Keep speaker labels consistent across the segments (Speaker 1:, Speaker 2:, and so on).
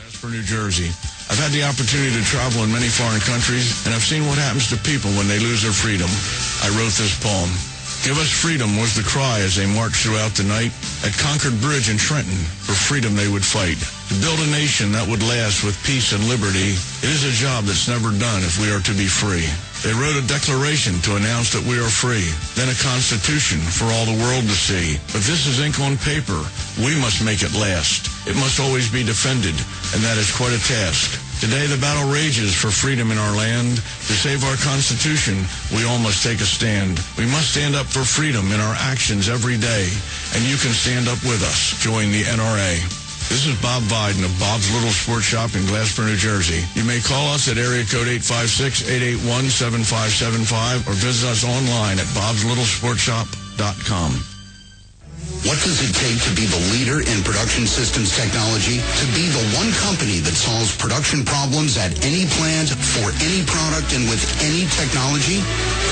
Speaker 1: Jasper, New Jersey. I've had the opportunity to travel in many foreign countries, and I've seen what happens to people when they lose their freedom. I wrote this poem. Give us freedom was the cry as they marched throughout the night. At Concord Bridge in Trenton, for freedom they would fight. To build a nation that would last with peace and liberty, it is a job that's never done if we are to be free. They wrote a declaration to announce that we are free, then a constitution for all the world to see. But this is ink on paper. We must make it last. It must always be defended, and that is quite a task. Today the battle rages for freedom in our land. To save our Constitution, we all must take a stand. We must stand up for freedom in our actions every day, and you can stand up with us. Join the NRA. This is Bob Biden of Bob's Little Sports Shop in Glasper, New Jersey. You may call us at area code 856-881-7575 or visit us online at bobslittle.sportshop.com.
Speaker 2: What does it take to be the leader in production systems technology? To be the one company that solves production problems at any plant, for any product, and with any technology?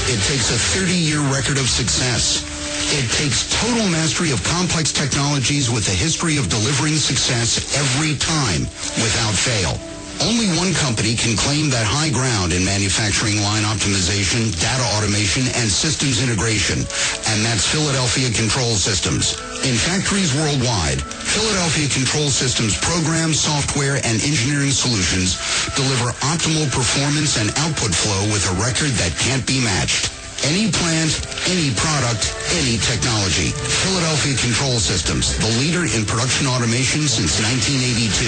Speaker 2: It takes a 30-year record of success. It takes total mastery of complex technologies with a history of delivering success every time, without fail. Only one company can claim that high ground in manufacturing line optimization, data automation, and systems integration, and that's Philadelphia Control Systems. In factories worldwide, Philadelphia Control Systems programs, software, and engineering solutions deliver optimal performance and output flow with a record that can't be matched. Any plant, any product, any technology. Philadelphia Control Systems, the leader in production automation since 1982.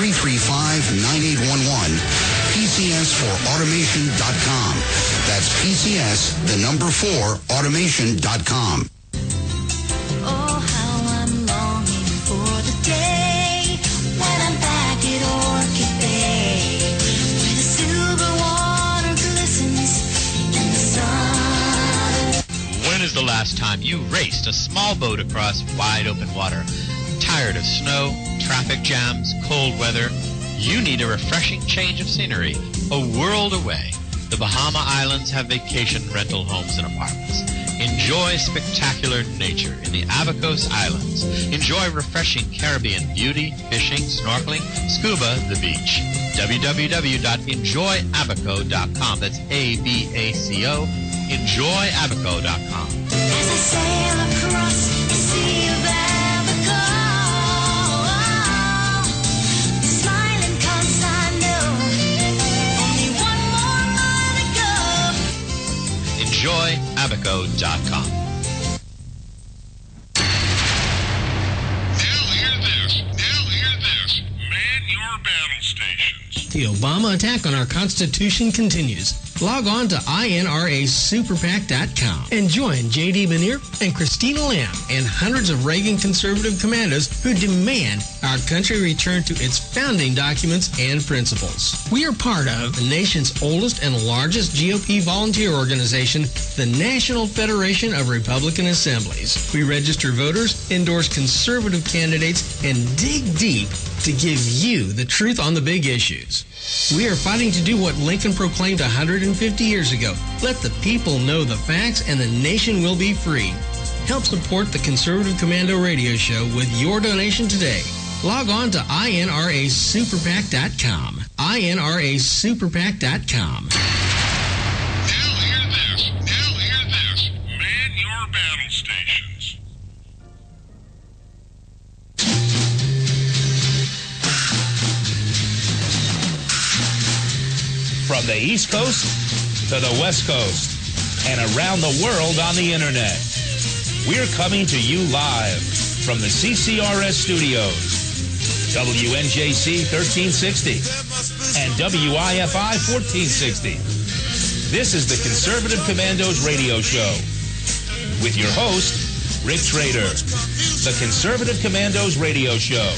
Speaker 2: 800-335-9811. PCS4automation.com. That's PCS, the number 4, automation.com.
Speaker 3: Oh, how I'm longing for the day when I'm back at Orchid Bay, where the silver water glistens in the sun.
Speaker 4: When is the last time you raced a small boat across wide open water? Tired of snow, traffic jams, cold weather? You need a refreshing change of scenery, a world away. The Bahama Islands have vacation rental homes and apartments. Enjoy spectacular nature in the Abacos Islands. Enjoy refreshing Caribbean beauty, fishing, snorkeling, scuba, the beach. www.enjoyabaco.com. That's A-B-A-C-O. Enjoyabaco.com.
Speaker 3: As I sail across the sea of Abaco, the smiling coast I know, only one more mile to go.
Speaker 4: Enjoyabaco.com.
Speaker 5: Now hear this. Man your battle stations.
Speaker 6: The Obama attack on our Constitution continues. Log on to INRASuperPAC.com and join J.D. Bonnier and Christina Lamb and hundreds of Reagan conservative commandos who demand our country return to its founding documents and principles. We are part of the nation's oldest and largest GOP volunteer organization, the National Federation of Republican Assemblies. We register voters, endorse conservative candidates, and dig deep to give you the truth on the big issues. We are fighting to do what Lincoln proclaimed 150 years ago. Let the people know the facts and the nation will be free. Help support the Conservative Commando Radio Show with your donation today. Log on to INRASuperPAC.com. INRASuperPAC.com.
Speaker 5: Now hear this. Man your battle stations.
Speaker 7: From the East Coast to the West Coast and around the world on the Internet. We're coming to you live from the CCRS studios, WNJC 1360 and WIFI 1460. This is the Conservative Commandos Radio Show with your host, Rick Trader. The Conservative Commandos Radio Show,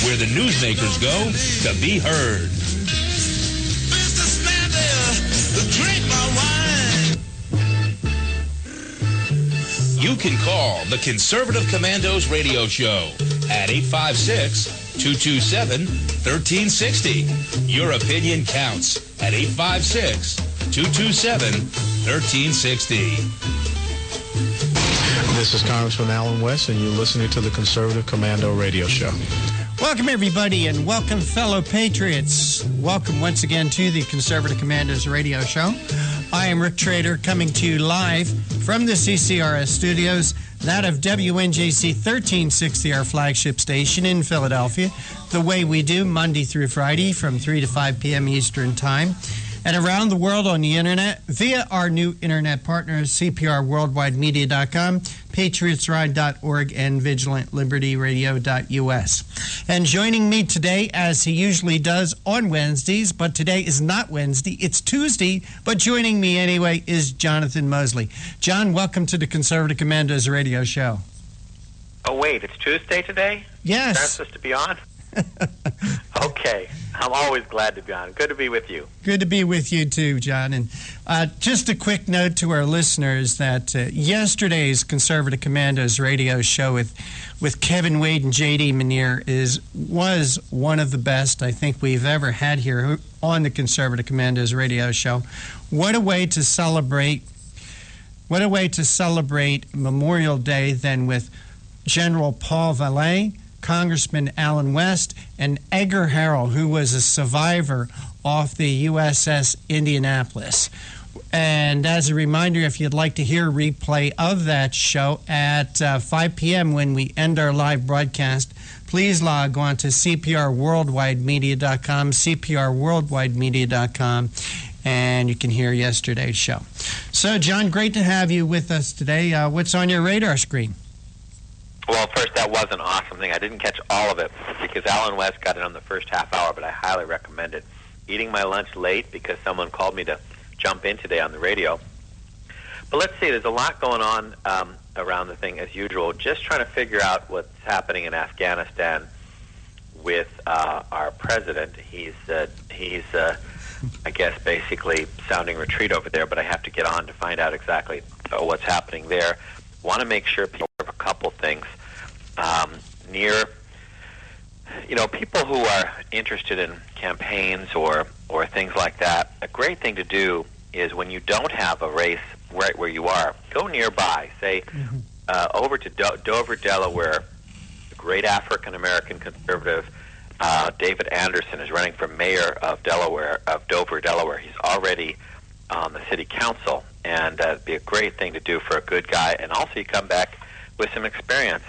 Speaker 7: where the newsmakers go to be heard. You can call the Conservative Commandos Radio Show at 856-227-1360. Your opinion counts at 856-227-1360.
Speaker 8: This is Congressman Alan West, and you're listening to the Conservative Commando Radio Show. Welcome, everybody, and welcome, fellow patriots. Welcome once again to the Conservative Commandos Radio Show. I am Rick Trader, coming to you live from the CCRS studios, that of WNJC 1360, our flagship station in Philadelphia, the way we do Monday through Friday from 3 to 5 p.m. Eastern Time, and around the world on the internet via our new internet partners, CPRWorldwideMedia.com, PatriotsRide.org, and VigilantLibertyRadio.us. And joining me today, as he usually does on Wednesdays, but today is not Wednesday, it's Tuesday, but joining me anyway is Jonathan Mosley. John, welcome to the Conservative Commandos Radio Show.
Speaker 9: Oh, wait, it's Tuesday today?
Speaker 8: Yes.
Speaker 9: Aren't supposed to be on? Okay. I'm always glad to be on. Good to be with you.
Speaker 8: Good to be with you too, John. And just a quick note to our listeners that yesterday's Conservative Commandos radio show with Kevin Wade and J.D. Manier was one of the best I think we've ever had here on the Conservative Commandos radio show. What a way to celebrate Memorial Day than with General Paul Vallee, Congressman Alan West, and Edgar Harrell, who was a survivor off the USS Indianapolis. And as a reminder, if you'd like to hear a replay of that show at 5 p.m. when we end our live broadcast, please log on to CPRWorldwideMedia.com, CPRWorldwideMedia.com, and you can hear yesterday's show. So, John, great to have you with us today. What's on your radar screen?
Speaker 9: Well, first, that was an awesome thing. I didn't catch all of it because Alan West got it on the first half hour, but I highly recommend it. Eating my lunch late because someone called me to jump in today on the radio. But let's see, there's a lot going on around the thing as usual. Just trying to figure out what's happening in Afghanistan with our president. He's I guess, basically sounding retreat over there, but I have to get on to find out exactly what's happening there. Want to make sure people have a couple things. People who are interested in campaigns or things like that, a great thing to do is when you don't have a race right where you are, go nearby. Say, over to Dover, Delaware, a great African-American conservative, David Anderson, is running for mayor of Dover, Delaware. He's already on the city council, and it'd be a great thing to do for a good guy, and also you come back with some experience.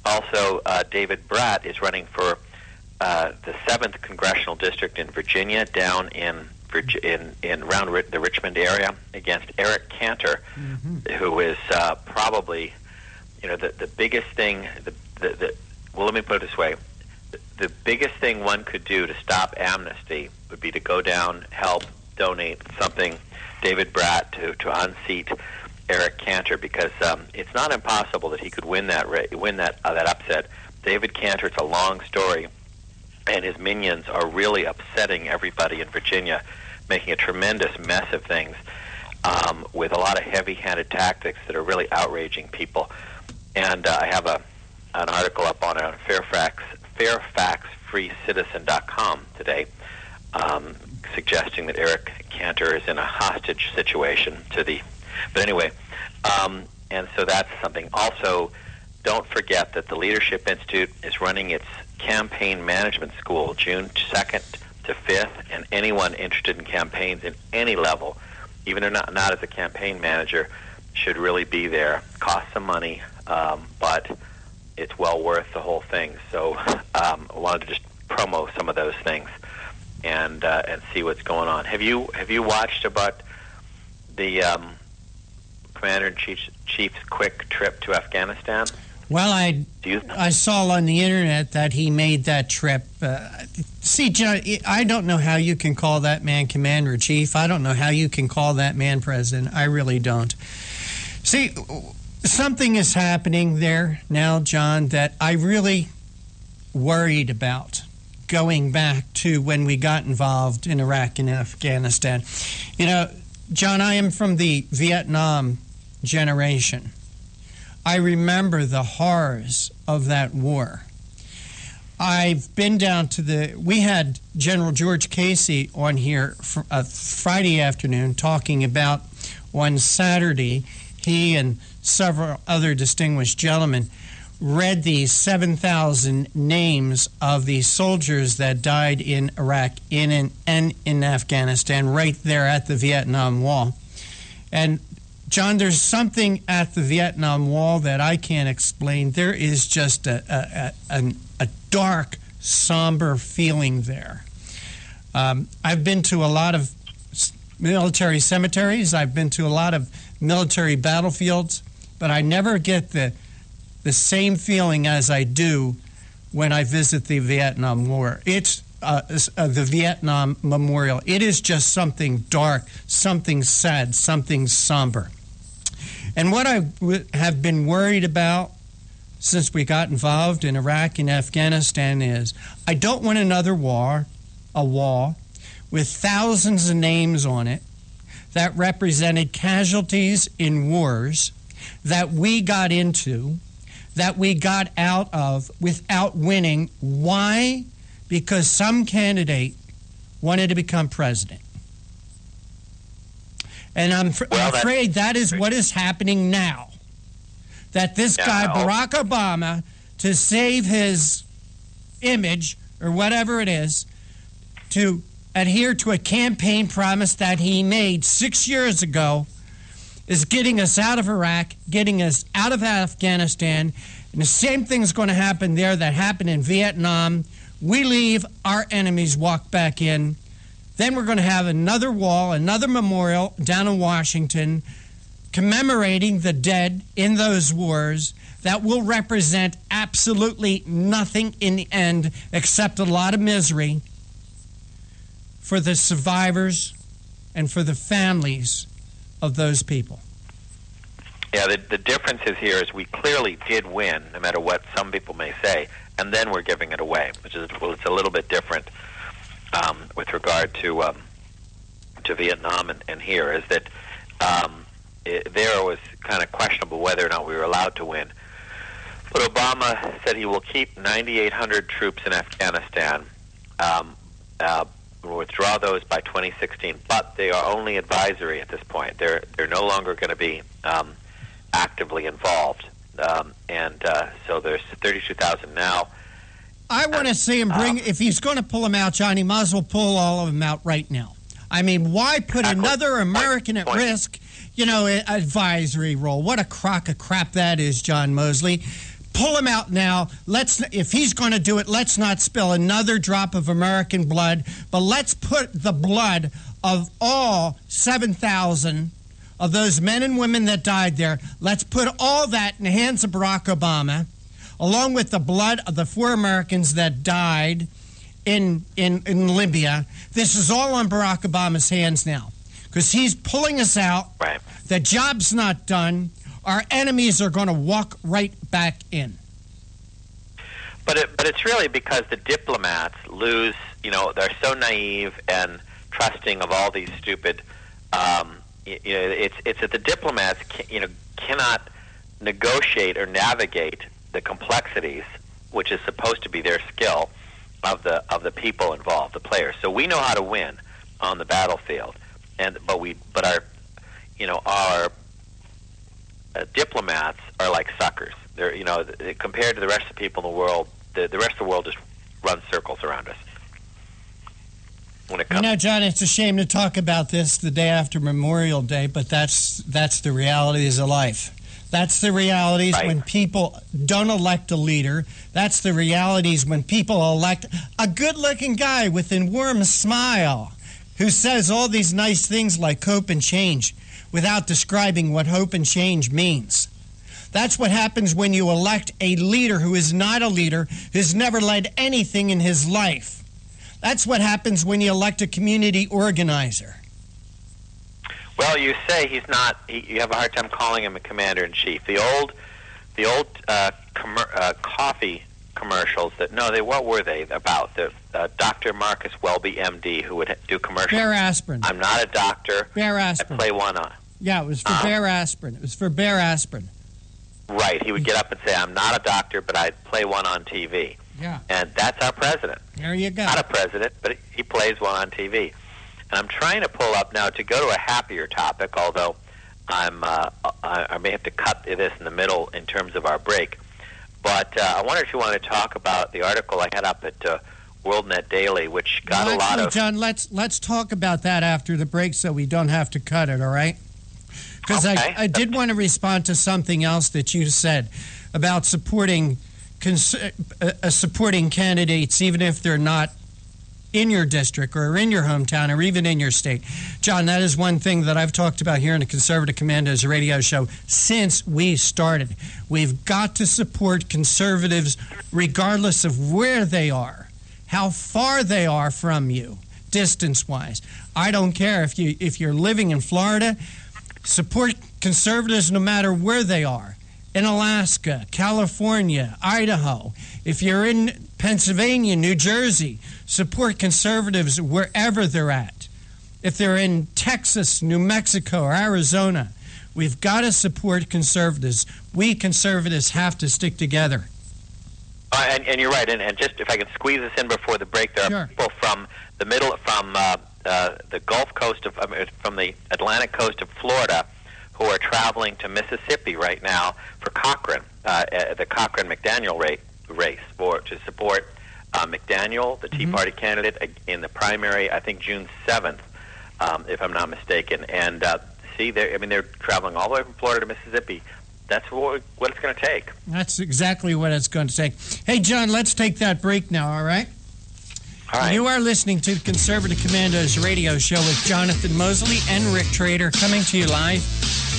Speaker 9: Also, David Bratt is running for the 7th Congressional District in Virginia, down in around the Richmond area, against Eric Cantor, who is probably, the biggest thing. Well, let me put it this way: the biggest thing one could do to stop amnesty would be to go down, help, donate something, David Bratt, to unseat Eric Cantor, because it's not impossible that he could win that upset. David Cantor, it's a long story, and his minions are really upsetting everybody in Virginia, making a tremendous mess of things with a lot of heavy-handed tactics that are really outraging people. And I have an article up on it on FairfaxFreeCitizen.com today, suggesting that Eric Cantor is in a hostage situation But anyway, and so that's something. Also, don't forget that the Leadership Institute is running its campaign management school June 2nd to 5th, and anyone interested in campaigns in any level, even if not as a campaign manager, should really be there. Costs some money, but it's well worth the whole thing. So I wanted to just promo some of those things and see what's going on. Have you watched about the Commander-in-Chief's quick trip to Afghanistan?
Speaker 8: Well, I saw on the internet that he made that trip. See, John, I don't know how you can call that man Commander-in-Chief. I don't know how you can call that man President. I really don't. See, something is happening there now, John, that I really worried about going back to when we got involved in Iraq and Afghanistan. John, I am from the Vietnam generation. I remember the horrors of that war. I've been down to we had General George Casey on here Friday afternoon talking about on Saturday, he and several other distinguished gentlemen read the 7,000 names of the soldiers that died in Iraq and in Afghanistan, right there at the Vietnam Wall. And, John, there's something at the Vietnam Wall that I can't explain. There is just a dark, somber feeling there. I've been to a lot of military cemeteries. I've been to a lot of military battlefields, but I never get the same feeling as I do when I visit the Vietnam War. It's the Vietnam Memorial. It is just something dark, something sad, something somber. And what I have been worried about since we got involved in Iraq and Afghanistan is I don't want another war, a wall with thousands of names on it that represented casualties in wars that we got into, that we got out of without winning. Why? Because some candidate wanted to become president. And I'm afraid that is what is happening now. That this guy, Barack Obama, to save his image or whatever it is, to adhere to a campaign promise that he made 6 years ago, is getting us out of Iraq, getting us out of Afghanistan, and the same thing's going to happen there that happened in Vietnam. We leave, our enemies walk back in. Then we're going to have another wall, another memorial down in Washington commemorating the dead in those wars that will represent absolutely nothing in the end except a lot of misery for the survivors and for the families of those people.
Speaker 9: Yeah, the difference is here is we clearly did win, no matter what some people may say, and then we're giving it away, which is, well, it's a little bit different with regard to Vietnam and here, is that there was kind of questionable whether or not we were allowed to win. But Obama said he will keep 9,800 troops in Afghanistan, will withdraw those by 2016, but they are only advisory at this point. They're no longer going to be actively involved, and so there's 32,000 now.
Speaker 8: I want to see him bring, if he's going to pull them out, John, he might as well pull all of them out right now. I mean, why put another American at risk, advisory role? What a crock of crap that is, John Mosley. Pull him out now. If he's going to do it, let's not spill another drop of American blood, but let's put the blood of all 7,000 of those men and women that died there, let's put all that in the hands of Barack Obama, along with the blood of the 4 Americans that died in Libya. This is all on Barack Obama's hands now, because he's pulling us out.
Speaker 9: Right.
Speaker 8: The job's not done. Our enemies are going to walk right back in.
Speaker 9: But it's really because the diplomats lose, they're so naive and trusting of all these stupid, it's that the diplomats cannot negotiate or navigate the complexities, which is supposed to be their skill, of the people involved, the players. So we know how to win on the battlefield, but our diplomats are like suckers. They're compared to the rest of the people in the world, the rest of the world just runs circles around us. When it comes,
Speaker 8: John, it's a shame to talk about this the day after Memorial Day, but that's the realities of life. That's the realities when people don't elect a leader. That's the realities when people elect a good-looking guy with a warm smile who says all these nice things like hope and change without describing what hope and change means. That's what happens when you elect a leader who is not a leader, who's never led anything in his life. That's what happens when you elect a community organizer.
Speaker 9: Well, you say he's not. You have a hard time calling him a commander-in-chief. The old coffee commercials. What were they about? The Dr. Marcus Welby, M.D., who would do commercials.
Speaker 8: Bear aspirin.
Speaker 9: I'm not a doctor.
Speaker 8: Bear aspirin.
Speaker 9: I play one on.
Speaker 8: Yeah, it was for Bear aspirin. It was for Bear aspirin.
Speaker 9: Right. He would get up and say, "I'm not a doctor, but I'd play one on TV."
Speaker 8: Yeah.
Speaker 9: And that's our president.
Speaker 8: There you go.
Speaker 9: Not a president, but he plays one on TV. And I'm trying to pull up now to go to a happier topic, although I may have to cut this in the middle in terms of our break. But I wonder if you want to talk about the article I had up at WorldNet Daily, which got a lot of...
Speaker 8: John, let's talk about that after the break so we don't have to cut it, all right? Because
Speaker 9: Okay.
Speaker 8: I did want to respond to something else that you said about supporting candidates even if they're not in your district or in your hometown or even in your state. John, that is one thing that I've talked about here in the Conservative Commandos radio show since we started. We've got to support conservatives regardless of where they are, how far they are from you, distance-wise. I don't care if you're living in Florida, support conservatives no matter where they are. In Alaska, California, Idaho. If you're in Pennsylvania, New Jersey, support conservatives wherever they're at. If they're in Texas, New Mexico, or Arizona, we've got to support conservatives. We conservatives have to stick together.
Speaker 9: And you're right. And just if I can squeeze this in before the break, there are people from the the Gulf Coast from the Atlantic coast of Florida who are traveling to Mississippi right now for Cochran, the Cochran-McDaniel race to support McDaniel, the Tea Party candidate, in the primary, I think June 7th, if I'm not mistaken. And they're traveling all the way from Florida to Mississippi. That's what it's going to take.
Speaker 8: That's exactly what it's going to take. Hey, John, let's take that break now, all right?
Speaker 9: All right.
Speaker 8: You are listening to the Conservative Commandos radio show with Jonathan Mosley and Rick Trader, coming to you live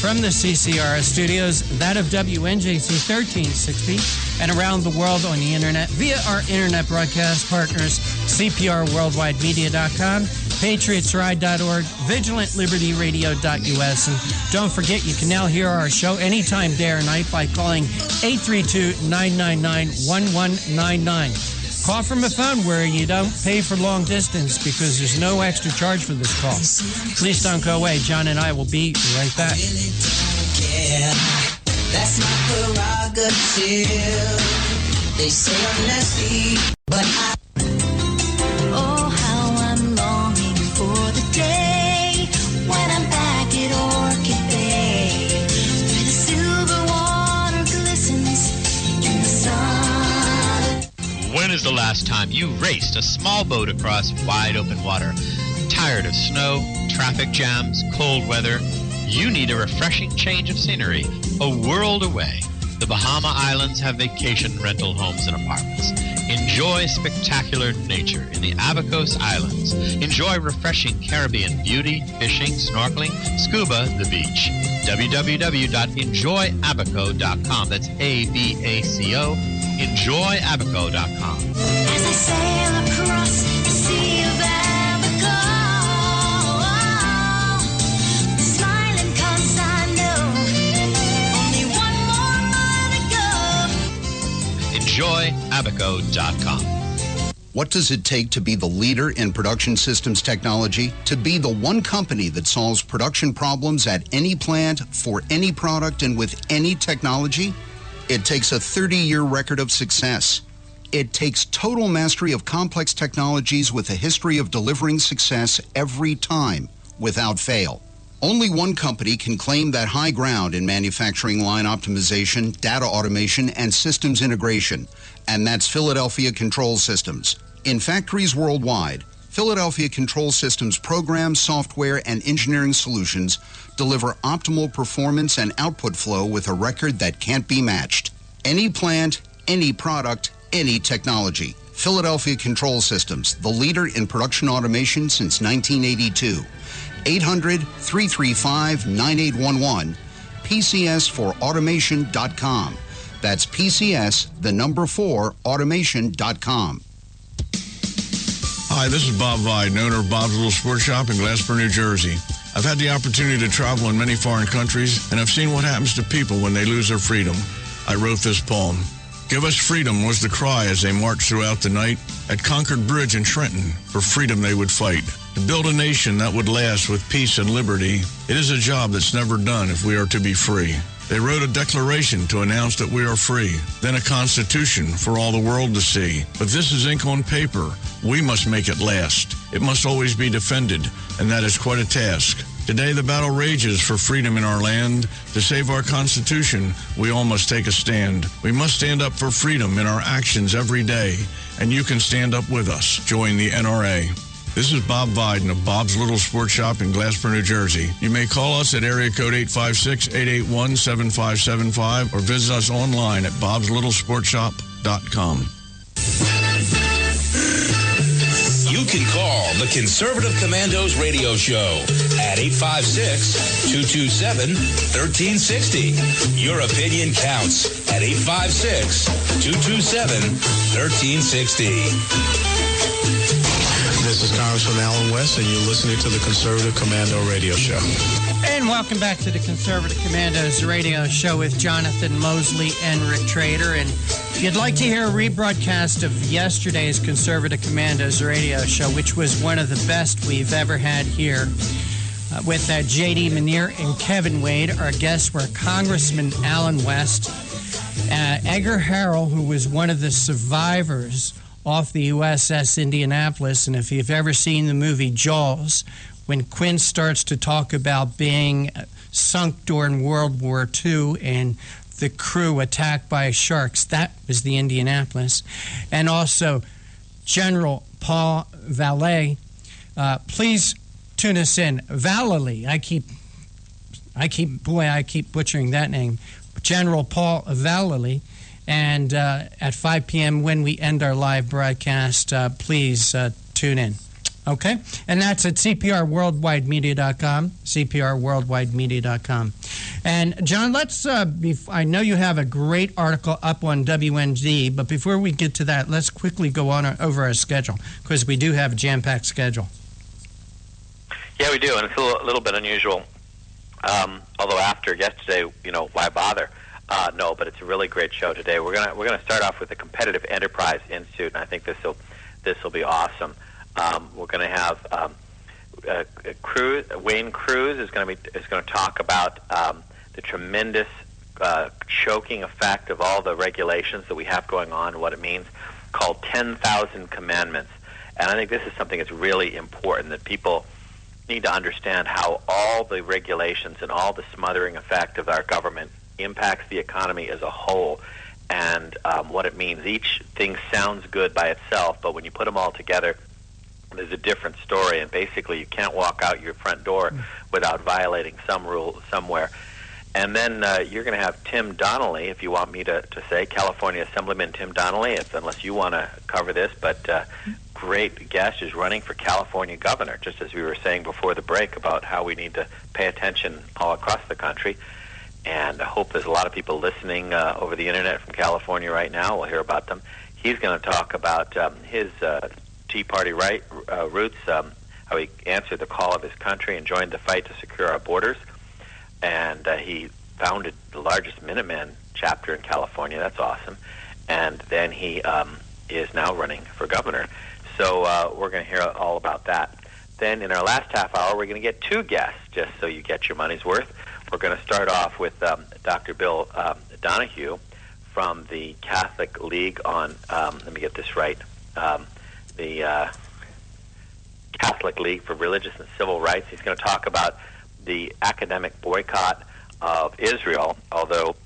Speaker 8: from the CCRS studios, that of WNJC 1360, and around the world on the internet via our internet broadcast partners, CPRWorldwideMedia.com, PatriotsRide.org, VigilantLibertyRadio.us, and don't forget you can now hear our show anytime, day or night, by calling 832-999-1199. Call from a phone where you don't pay for long distance because there's no extra charge for this call. Please don't go away. John and I will be right back.
Speaker 3: That's my prerogative. They say I'm nasty, but oh, how I'm longing for the day when I'm back at Orchid Bay, where the silver water glistens in the sun.
Speaker 4: When is the last time you raced a small boat across wide open water? Tired of snow, traffic jams, cold weather? You need a refreshing change of scenery, a world away. The Bahama Islands have vacation rental homes and apartments. Enjoy spectacular nature in the Abacos Islands. Enjoy refreshing Caribbean beauty, fishing, snorkeling, scuba, the beach. www.enjoyabaco.com. That's ABACO. EnjoyAbaco.com.
Speaker 3: As I sail across the sea of Abaco, smiling 'cause I know only one more mile to go.
Speaker 4: EnjoyAbaco.com.
Speaker 2: What does it take to be the leader in production systems technology? To be the one company that solves production problems at any plant, for any product, and with any technology? It takes a 30-year record of success. It takes total mastery of complex technologies with a history of delivering success every time, without fail. Only one company can claim that high ground in manufacturing line optimization, data automation, and systems integration, and that's Philadelphia Control Systems. In factories worldwide, Philadelphia Control Systems programs, software, and engineering solutions deliver optimal performance and output flow with a record that can't be matched. Any plant, any product, any technology. Philadelphia Control Systems, the leader in production automation since 1982. 800-335-9811, PCS4automation.com. That's PCS, the number 4, automation.com.
Speaker 1: Hi, this is Bob Vide, owner of Bob's Little Sports Shop in Glasper, New Jersey. I've had the opportunity to travel in many foreign countries, and I've seen what happens to people when they lose their freedom. I wrote this poem. Give us freedom was the cry as they marched throughout the night. At Concord Bridge in Trenton, for freedom they would fight. To build a nation that would last with peace and liberty, it is a job that's never done if we are to be free. They wrote a declaration to announce that we are free, then a constitution for all the world to see. But this is ink on paper. We must make it last. It must always be defended, and that is quite a task. Today, the battle rages for freedom in our land. To save our Constitution, we all must take a stand. We must stand up for freedom in our actions every day, and you can stand up with us. Join the NRA. This is Bob Biden of Bob's Little Sports Shop in Glasper, New Jersey. You may call us at area code 856-881-7575 or visit us online at bobslittle.sportshop.com.
Speaker 7: You can call the Conservative Commandos radio show at 856-227-1360. Your opinion counts at 856-227-1360.
Speaker 10: This is Congressman Alan West, and you're listening to the Conservative Commando Radio Show.
Speaker 8: And welcome back to the Conservative Commandos Radio Show with Jonathan Mosley and Rick Trader. And if you'd like to hear a rebroadcast of yesterday's Conservative Commandos Radio Show, which was one of the best we've ever had here, with J.D. Manier and Kevin Wade, our guests were Congressman Alan West, Edgar Harrell, who was one of the survivors off the USS Indianapolis. And if you've ever seen the movie Jaws, when Quint starts to talk about being sunk during World War II and the crew attacked by sharks, that was the Indianapolis. And also General Paul Vallée. Please tune us in. Vallely, I keep butchering that name. General Paul Vallely. And at 5 p.m. when we end our live broadcast, please tune in. Okay? And that's at cprworldwidemedia.com, cprworldwidemedia.com. And, John, let's, I know you have a great article up on WND, but before we get to that, let's quickly go on over our schedule, because we do have a jam-packed schedule.
Speaker 9: Yeah, we do, and it's a little bit unusual. Although after yesterday, why bother? No, but it's a really great show today. We're gonna start off with the Competitive Enterprise Institute, and I think this will be awesome. We're gonna have Wayne Cruz is gonna talk about the tremendous choking effect of all the regulations that we have going on and what it means, called 10,000 Commandments. And I think this is something that's really important, that people need to understand how all the regulations and all the smothering effect of our government impacts the economy as a whole, and what it means. Each thing sounds good by itself, but when you put them all together, there's a different story, and basically you can't walk out your front door without violating some rule somewhere. And then you're going to have Tim Donnelly, if you want me to say, California Assemblyman Tim Donnelly, unless you want to cover this, but great guest, is running for California governor, just as we were saying before the break about how we need to pay attention all across the country. And I hope there's a lot of people listening over the internet from California right now. We'll hear about them. He's going to talk about his Tea Party roots, how he answered the call of his country and joined the fight to secure our borders. And he founded the largest Minuteman chapter in California. That's awesome. And then he is now running for governor. So we're going to hear all about that. Then in our last half hour, we're going to get two guests, just so you get your money's worth. We're going to start off with Dr. Bill Donahue from the Catholic League on, let me get this right, the Catholic League for Religious and Civil Rights. He's going to talk about the academic boycott of Israel, although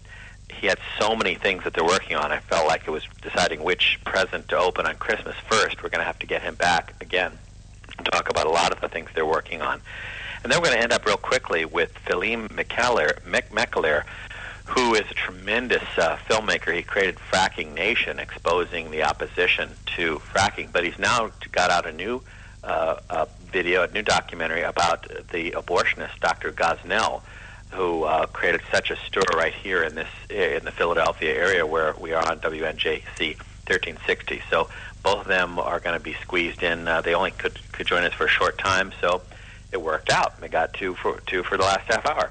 Speaker 9: he had so many things that they're working on. I felt like it was deciding which present to open on Christmas first. We're going to have to get him back again and talk about a lot of the things they're working on. And then we're going to end up real quickly with Philippe McAleer, who is a tremendous filmmaker. He created Fracking Nation, exposing the opposition to fracking. But he's now got out a new video, a new documentary about the abortionist, Dr. Gosnell, who created such a stir right here in the Philadelphia area where we are on WNJC 1360. So both of them are going to be squeezed in. They only could join us for a short time, so it worked out. They got two for the last half hour.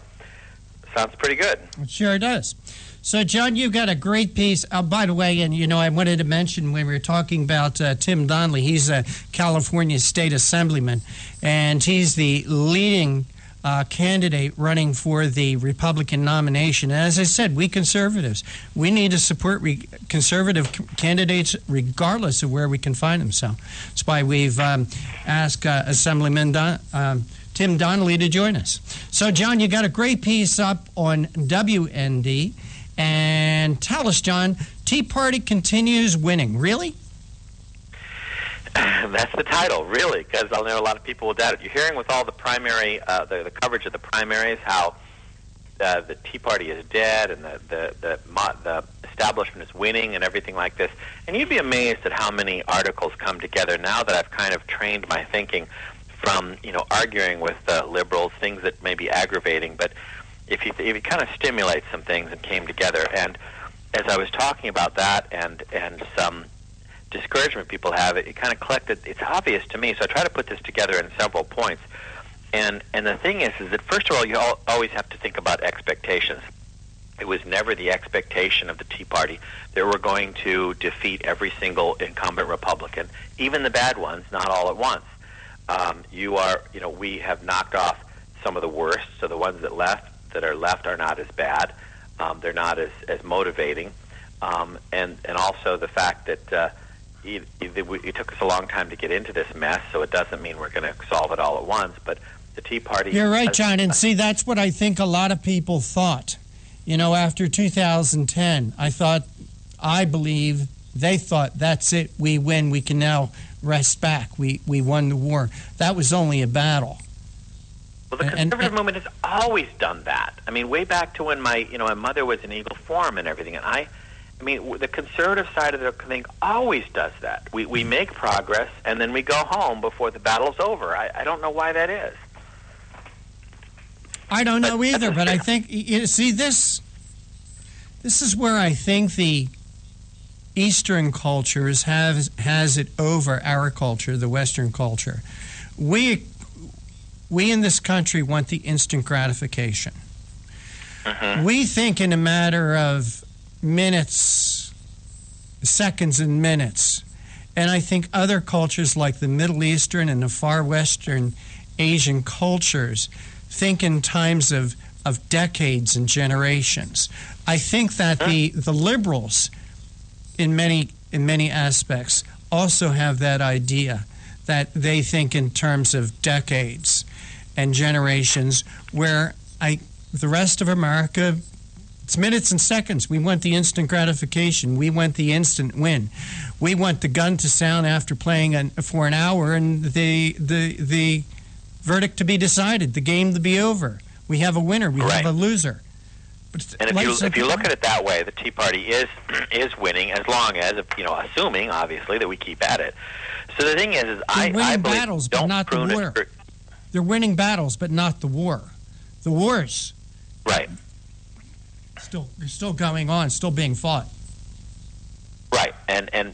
Speaker 9: Sounds pretty good.
Speaker 8: It sure does. So, John, you've got a great piece. By the way, and, I wanted to mention when we were talking about Tim Donnelly, he's a California State Assemblyman, and he's the leading candidate running for the Republican nomination. And as I said, we conservatives, we need to support conservative candidates regardless of where we can find them. So that's why we've asked Assemblyman Tim Donnelly to join us. So, John, you got a great piece up on WND. And tell us, John, Tea Party continues winning. Really?
Speaker 9: That's the title, really, because I know a lot of people will doubt it. You're hearing with all the primary, the coverage of the primaries, how the Tea Party is dead and the establishment is winning and everything like this. And you'd be amazed at how many articles come together now that I've kind of trained my thinking from, arguing with liberals, things that may be aggravating, but if you kind of stimulate some things and came together. And as I was talking about that and some discouragement people have, it kind of collected. It's obvious to me, so I try to put this together in several points. And the thing is that first of all, you always have to think about expectations. It was never the expectation of the Tea Party that we're going to defeat every single incumbent Republican, even the bad ones, not all at once. We have knocked off some of the worst, so the ones that are left are not as bad. They're not as motivating. And also the fact that it took us a long time to get into this mess, so it doesn't mean we're going to solve it all at once. But the Tea Party...
Speaker 8: You're right, John, and see, that's what I think a lot of people thought. After 2010, I believe they thought, that's it, we win, we can now rest back, we won the war. That was only a battle.
Speaker 9: Well, the conservative movement has always done that. I mean, way back to when my mother was in Eagle Forum and everything, and I mean, the conservative side of the thing always does that. We make progress, and then we go home before the battle's over. I don't know why that is.
Speaker 8: I don't know either, but I think, this is where I think the Eastern cultures has it over our culture, the Western culture. We in this country want the instant gratification. Uh-huh. We think in a matter of minutes, seconds and minutes. And I think other cultures like the Middle Eastern and the far Western Asian cultures think in times of decades and generations. I think that the liberals in many aspects also have that idea, that they think in terms of decades and generations, where the rest of America, it's minutes and seconds. We want the instant gratification. We want the instant win. We want the gun to sound after playing for an hour and the verdict to be decided, the game to be over. We have a winner. We have a loser.
Speaker 9: And if you look at it that way, the Tea Party is winning, as long as, assuming obviously that we keep at it. So the thing is I believe
Speaker 8: battles, but not the war. They're winning battles, but not the war. The wars,
Speaker 9: right?
Speaker 8: Still going on, still being fought.
Speaker 9: Right,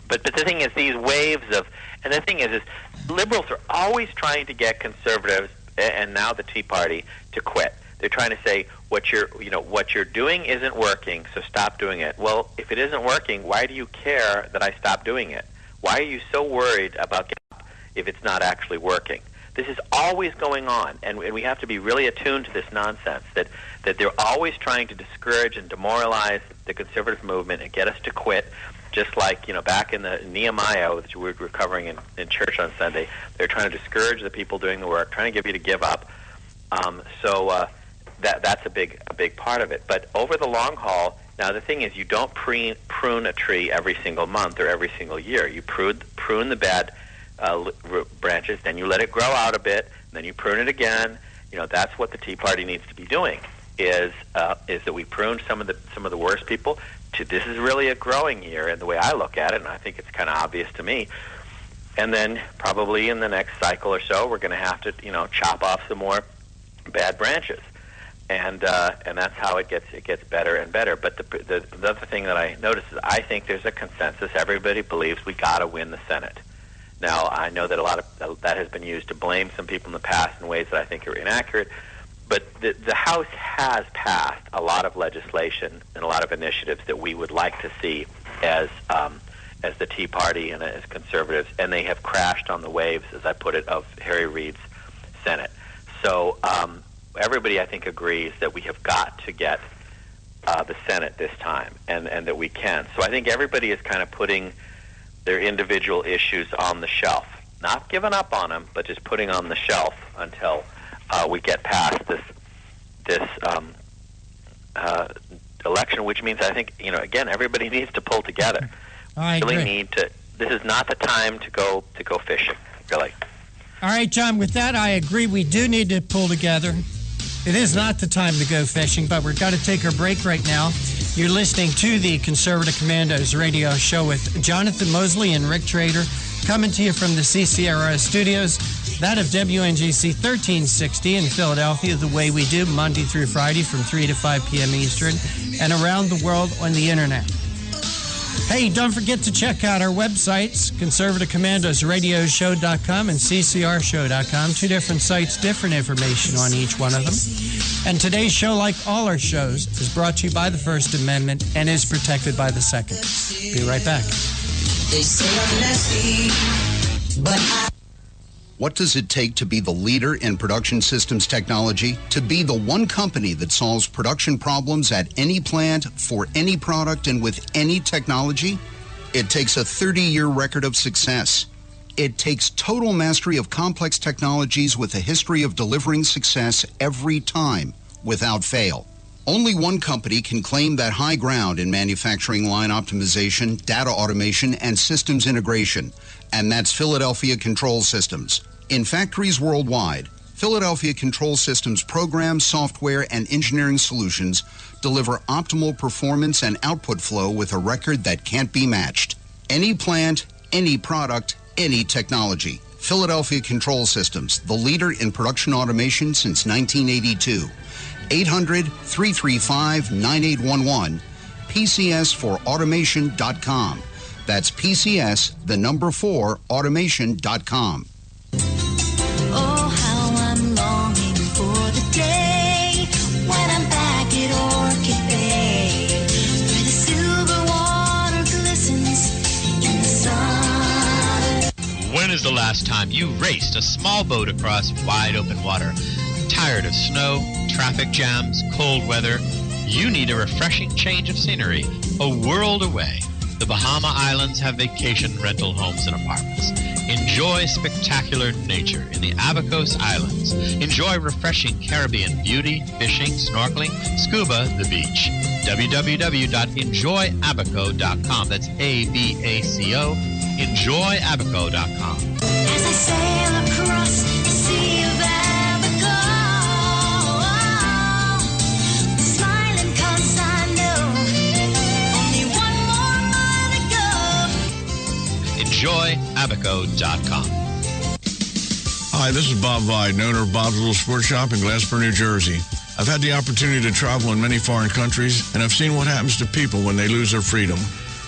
Speaker 9: but the thing is, these waves of, and the thing is liberals are always trying to get conservatives and now the Tea Party to quit. They're trying to say what you're doing isn't working, so stop doing it. Well, if it isn't working, why do you care that I stop doing it? Why are you so worried about getting up if it's not actually working? This is always going on, and we have to be really attuned to this nonsense that they're always trying to discourage and demoralize the conservative movement and get us to quit. Just like, back in the Nehemiah, which we were covering in church on Sunday, they're trying to discourage the people doing the work, trying to get you to give up. That's a big part of it. But over the long haul, now the thing is, you don't prune a tree every single month or every single year. You prune the bad branches, then you let it grow out a bit, and then you prune it again. That's what the Tea Party needs to be doing. Is that we prune some of the worst people. This is really a growing year, in the way I look at it, and I think it's kind of obvious to me. And then probably in the next cycle or so, we're going to have to chop off some more bad branches, and that's how it gets better and better. But the other thing that I notice is I think there's a consensus. Everybody believes we got to win the Senate. Now, I know that a lot of that has been used to blame some people in the past in ways that I think are inaccurate, but the House has passed a lot of legislation and a lot of initiatives that we would like to see as the Tea Party and as conservatives, and they have crashed on the waves, as I put it, of Harry Reid's Senate. So everybody, I think, agrees that we have got to get the Senate this time, and that we can. So I think everybody is kind of putting their individual issues on the shelf, not giving up on them, but just putting on the shelf until we get past this election, which means I think, again, everybody needs to pull together.
Speaker 8: I agree.
Speaker 9: This is not the time to go fishing, really.
Speaker 8: All right, John, with that, I agree. We do need to pull together. It is not the time to go fishing, but we've got to take our break right now. You're listening to the Conservative Commandos radio show with Jonathan Mosley and Rick Trader, coming to you from the CCRS studios, that of WNGC 1360 in Philadelphia, the way we do, Monday through Friday from 3 to 5 p.m. Eastern, and around the world on the internet. Hey, don't forget to check out our websites, conservativecommandosradioshow.com and ccrshow.com. Two different sites, different information on each one of them. And today's show, like all our shows, is brought to you by the First Amendment and is protected by the Second. Be right back.
Speaker 2: They say I'm nasty, but What does it take to be the leader in production systems technology? To be the one company that solves production problems at any plant, for any product, and with any technology? It takes a 30-year record of success. It takes total mastery of complex technologies with a history of delivering success every time, without fail. Only one company can claim that high ground in manufacturing line optimization, data automation, and systems integration, and that's Philadelphia Control Systems. In factories worldwide, Philadelphia Control Systems programs, software, and engineering solutions deliver optimal performance and output flow with a record that can't be matched. Any plant, any product, any technology. Philadelphia Control Systems, the leader in production automation since 1982. 800-335-9811, PCS4automation.com. That's PCS, the number 4, automation.com.
Speaker 3: Oh, how I'm longing for the day when I'm back at Orchid Bay, where the silver water glistens in the sun.
Speaker 4: When is the last time you raced a small boat across wide open water? Tired of snow, traffic jams, cold weather? You need a refreshing change of scenery, a world away. The Bahama Islands have vacation rental homes and apartments. Enjoy spectacular nature in the Abacos Islands. Enjoy refreshing Caribbean beauty, fishing, snorkeling, scuba, the beach. www.enjoyabaco.com. That's ABACO. Enjoyabaco.com.
Speaker 3: As I sail across the sea of Abaco, smiling 'cause I know only one more mile to go.
Speaker 4: Enjoyabaco.com.
Speaker 1: Hi, this is Bob Vide, owner of Bob's Little Sports Shop in Glassboro, New Jersey. I've had the opportunity to travel in many foreign countries, and I've seen what happens to people when they lose their freedom.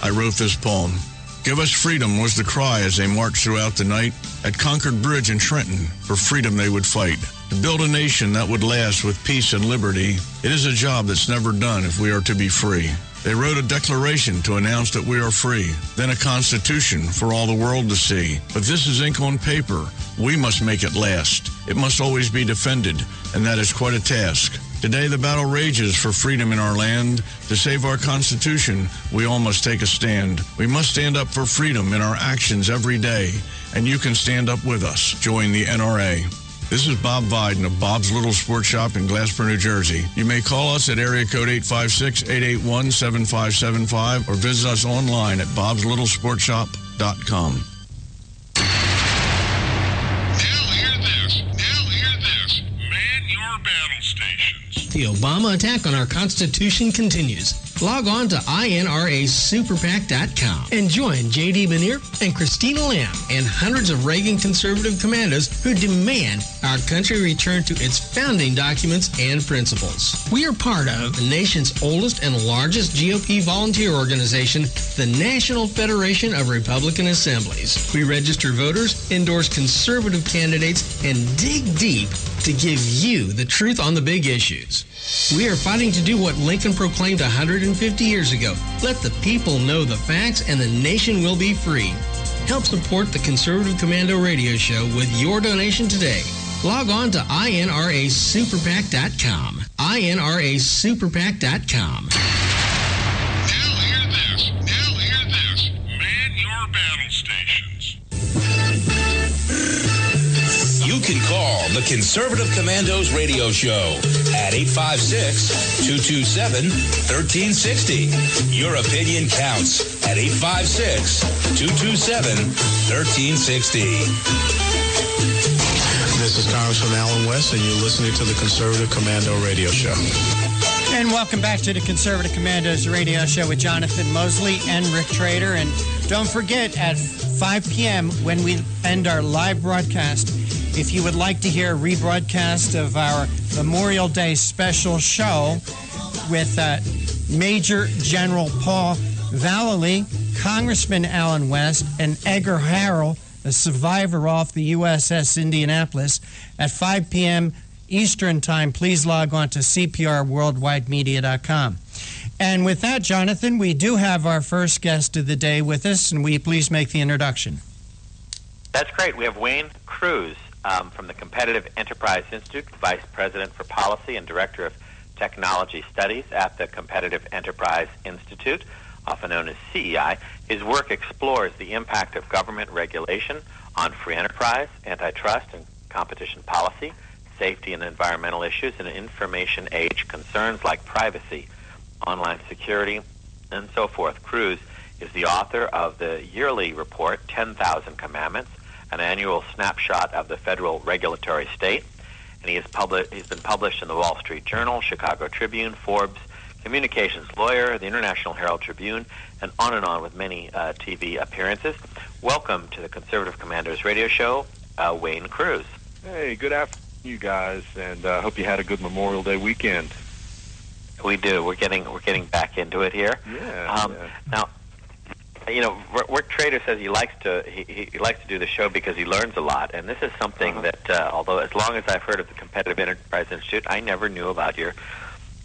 Speaker 1: I wrote this poem. Give us freedom was the cry as they marched throughout the night. At Concord Bridge in Trenton, for freedom they would fight. To build a nation that would last with peace and liberty, it is a job that's never done if we are to be free. They wrote a declaration to announce that we are free, then a constitution for all the world to see. But this is ink on paper. We must make it last. It must always be defended, and that is quite a task. Today the battle rages for freedom in our land. To save our Constitution, we all must take a stand. We must stand up for freedom in our actions every day, and you can stand up with us. Join the NRA. This is Bob Viden of Bob's Little Sports Shop in Glassboro, New Jersey. You may call us at area code 856-881-7575 or visit us online at bobslittle.sportshop.com.
Speaker 6: The Obama attack on our Constitution continues. Log on to INRASuperPAC.com and join J.D. Benier and Christina Lamb and hundreds of Reagan conservative commandos who demand our country return to its founding documents and principles. We are part of the nation's oldest and largest GOP volunteer organization, the National Federation of Republican Assemblies. We register voters, endorse conservative candidates, and dig deep to give you the truth on the big issues. We are fighting to do what Lincoln proclaimed 150 years ago. Let the people know the facts and the nation will be free. Help support the Conservative Commando Radio Show with your donation today. Log on to INRASuperPAC.com. INRASuperPAC.com.
Speaker 5: Now hear this. Man your battle stations.
Speaker 7: You can call The Conservative Commandos Radio Show at 856-227-1360. Your opinion counts at 856-227-1360.
Speaker 10: This is Congressman Alan West, and you're listening to the Conservative Commando Radio Show.
Speaker 8: And welcome back to the Conservative Commandos Radio Show with Jonathan Mosley and Rick Trader. And don't forget, at 5 p.m. when we end our live broadcast, if you would like to hear a rebroadcast of our Memorial Day special show with Major General Paul Vallely, Congressman Alan West, and Edgar Harrell, a survivor off the USS Indianapolis, at 5 p.m. Eastern Time, please log on to CPRWorldwideMedia.com. And with that, Jonathan, we do have our first guest of the day with us, and will you please make the introduction?
Speaker 9: That's great. We have Wayne Cruz from the Competitive Enterprise Institute, Vice President for Policy and Director of Technology Studies at the Competitive Enterprise Institute, often known as CEI. His work explores the impact of government regulation on free enterprise, antitrust and competition policy, safety and environmental issues, and information age concerns like privacy, online security, and so forth. Cruz is the author of the yearly report, 10,000 Commandments, an annual snapshot of the federal regulatory state, and he's been published in the Wall Street Journal, Chicago Tribune, Forbes, Communications Lawyer, the International Herald Tribune, and on with many TV appearances. Welcome to the Conservative Commandos Radio Show, Wayne Cruz.
Speaker 11: Hey, good afternoon, you guys, and hope you had a good Memorial Day weekend.
Speaker 9: We do. We're getting back into it here.
Speaker 11: Yeah.
Speaker 9: Now, you know, Rick Trader says he likes to do the show because he learns a lot, and this is something that, although as long as I've heard of the Competitive Enterprise Institute, I never knew about your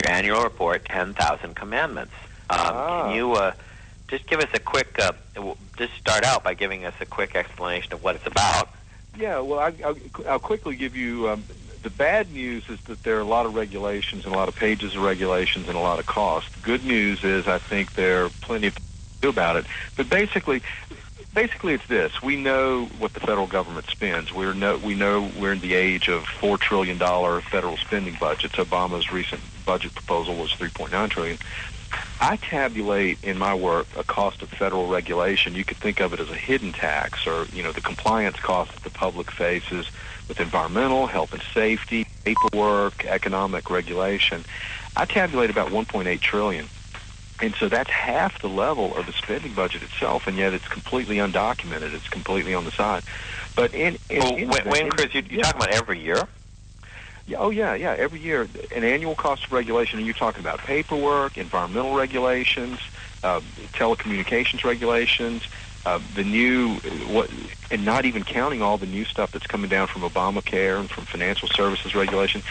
Speaker 9: annual report, 10,000 Commandments. Can you just give us a quick, just start out by giving us a quick explanation of what it's about?
Speaker 11: Yeah, well, I'll quickly give you, the bad news is that there are a lot of regulations and a lot of pages of regulations and a lot of cost. Good news is I think there are plenty of things to do about it. But basically it's this. We know what the federal government spends. We know we're in the age of $4 trillion federal spending budgets. Obama's recent budget proposal was $3.9 trillion. I tabulate in my work a cost of federal regulation. You could think of it as a hidden tax, or, you know, the compliance cost that the public faces with environmental, health and safety, paperwork, economic regulation. I tabulate about $1.8 trillion. And so that's half the level of the spending budget itself, and yet it's completely undocumented. It's completely on the side. But Wayne
Speaker 9: Cruz, you talk about every year?
Speaker 11: Yeah, every year, an annual cost of regulation, and you're talking about paperwork, environmental regulations, telecommunications regulations, and not even counting all the new stuff that's coming down from Obamacare and from financial services regulation.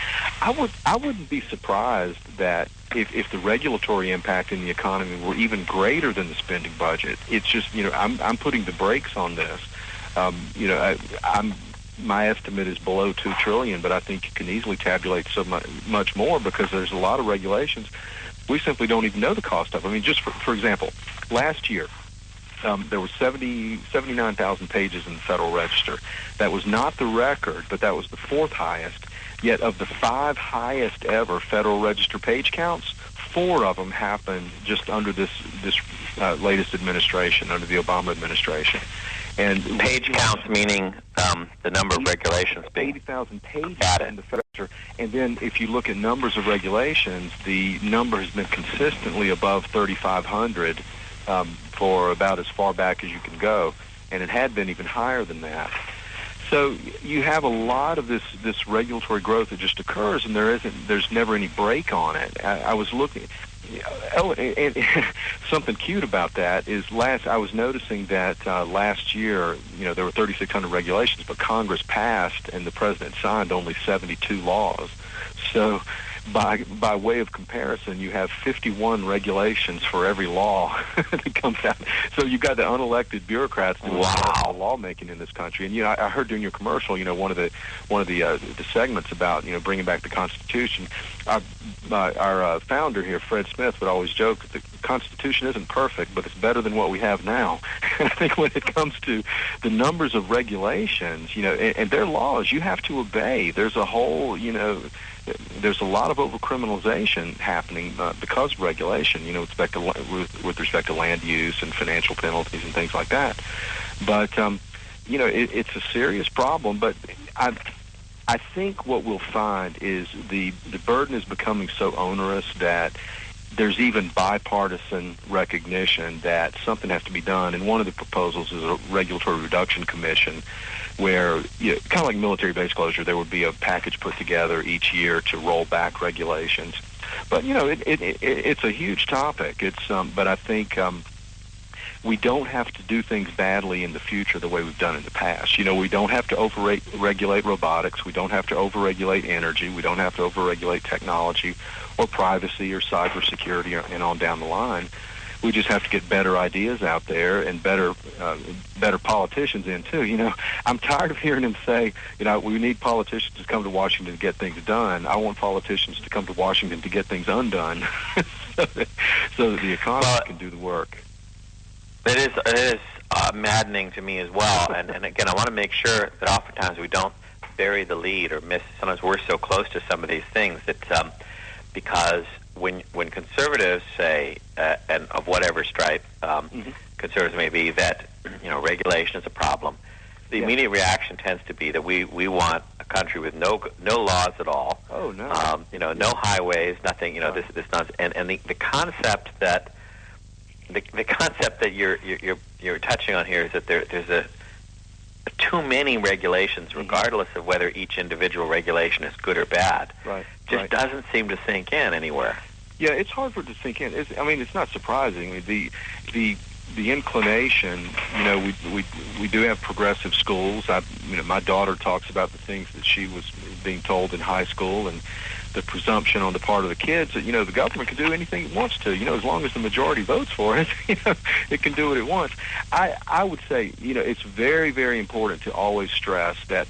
Speaker 11: I wouldn't be surprised that if the regulatory impact in the economy were even greater than the spending budget. It's just, you know, I'm putting the brakes on this. My estimate is below $2 trillion, but I think you can easily tabulate so much more because there's a lot of regulations we simply don't even know the cost of. I mean, just for example, last year there were 79,000 pages in the Federal Register. That was not the record, but that was the fourth highest. Yet of the 5 highest ever Federal Register page counts, 4 of them happened just under this latest administration, under the Obama administration. And
Speaker 9: page counts meaning the number of regulations being
Speaker 11: 80,000 pages in the Federal Register. And then if you look at numbers of regulations, the number has been consistently above 3,500 for about as far back as you can go, and it had been even higher than that. So you have a lot of this regulatory growth that just occurs, and there's never any break on it. I was looking. And something cute about that is I was noticing that last year, you know, there were 3,600 regulations, but Congress passed and the president signed only 72 laws. So by way of comparison, you have 51 regulations for every law that comes out. So you've got the unelected bureaucrats doing the lawmaking in this country. And I heard during your commercial, one of the segments about bringing back the Constitution. Our founder here, Fred Smith, would always joke that the Constitution isn't perfect, but it's better than what we have now. And I think when it comes to the numbers of regulations, and their laws, you have to obey. There's a whole, there's a lot of overcriminalization happening because of regulation, with respect to land use and financial penalties and things like that. But, it's a serious problem. But I think what we'll find is the burden is becoming so onerous that there's even bipartisan recognition that something has to be done. And one of the proposals is a regulatory reduction commission where, kind of like military base closure, there would be a package put together each year to roll back regulations. But, it's a huge topic. But I think we don't have to do things badly in the future the way we've done in the past. We don't have to overregulate robotics. We don't have to overregulate energy. We don't have to overregulate technology or privacy or cybersecurity and on down the line. We just have to get better ideas out there and better politicians in, too. I'm tired of hearing them say, we need politicians to come to Washington to get things done. I want politicians to come to Washington to get things undone so that the economy can do the work.
Speaker 9: It is maddening to me as well. And again, I want to make sure that oftentimes we don't bury the lead or miss. Sometimes we're so close to some of these things that because when conservatives say, and of whatever stripe conservatives may be, that regulation is a problem, the immediate reaction tends to be that we want a country with no laws at all.
Speaker 11: Oh no.
Speaker 9: No highways, nothing. This nonsense. And the concept that. The concept that you're touching on here is that there's too many regulations, regardless of whether each individual regulation is good or bad.
Speaker 11: Right.
Speaker 9: Just doesn't seem to sink in anywhere.
Speaker 11: Yeah, it's hard for it to sink in. It's not surprising. The inclination, we do have progressive schools. My daughter talks about the things that she was being told in high school, and the presumption on the part of the kids that, the government can do anything it wants to, as long as the majority votes for it, it can do what it wants. I would say, it's very, very important to always stress that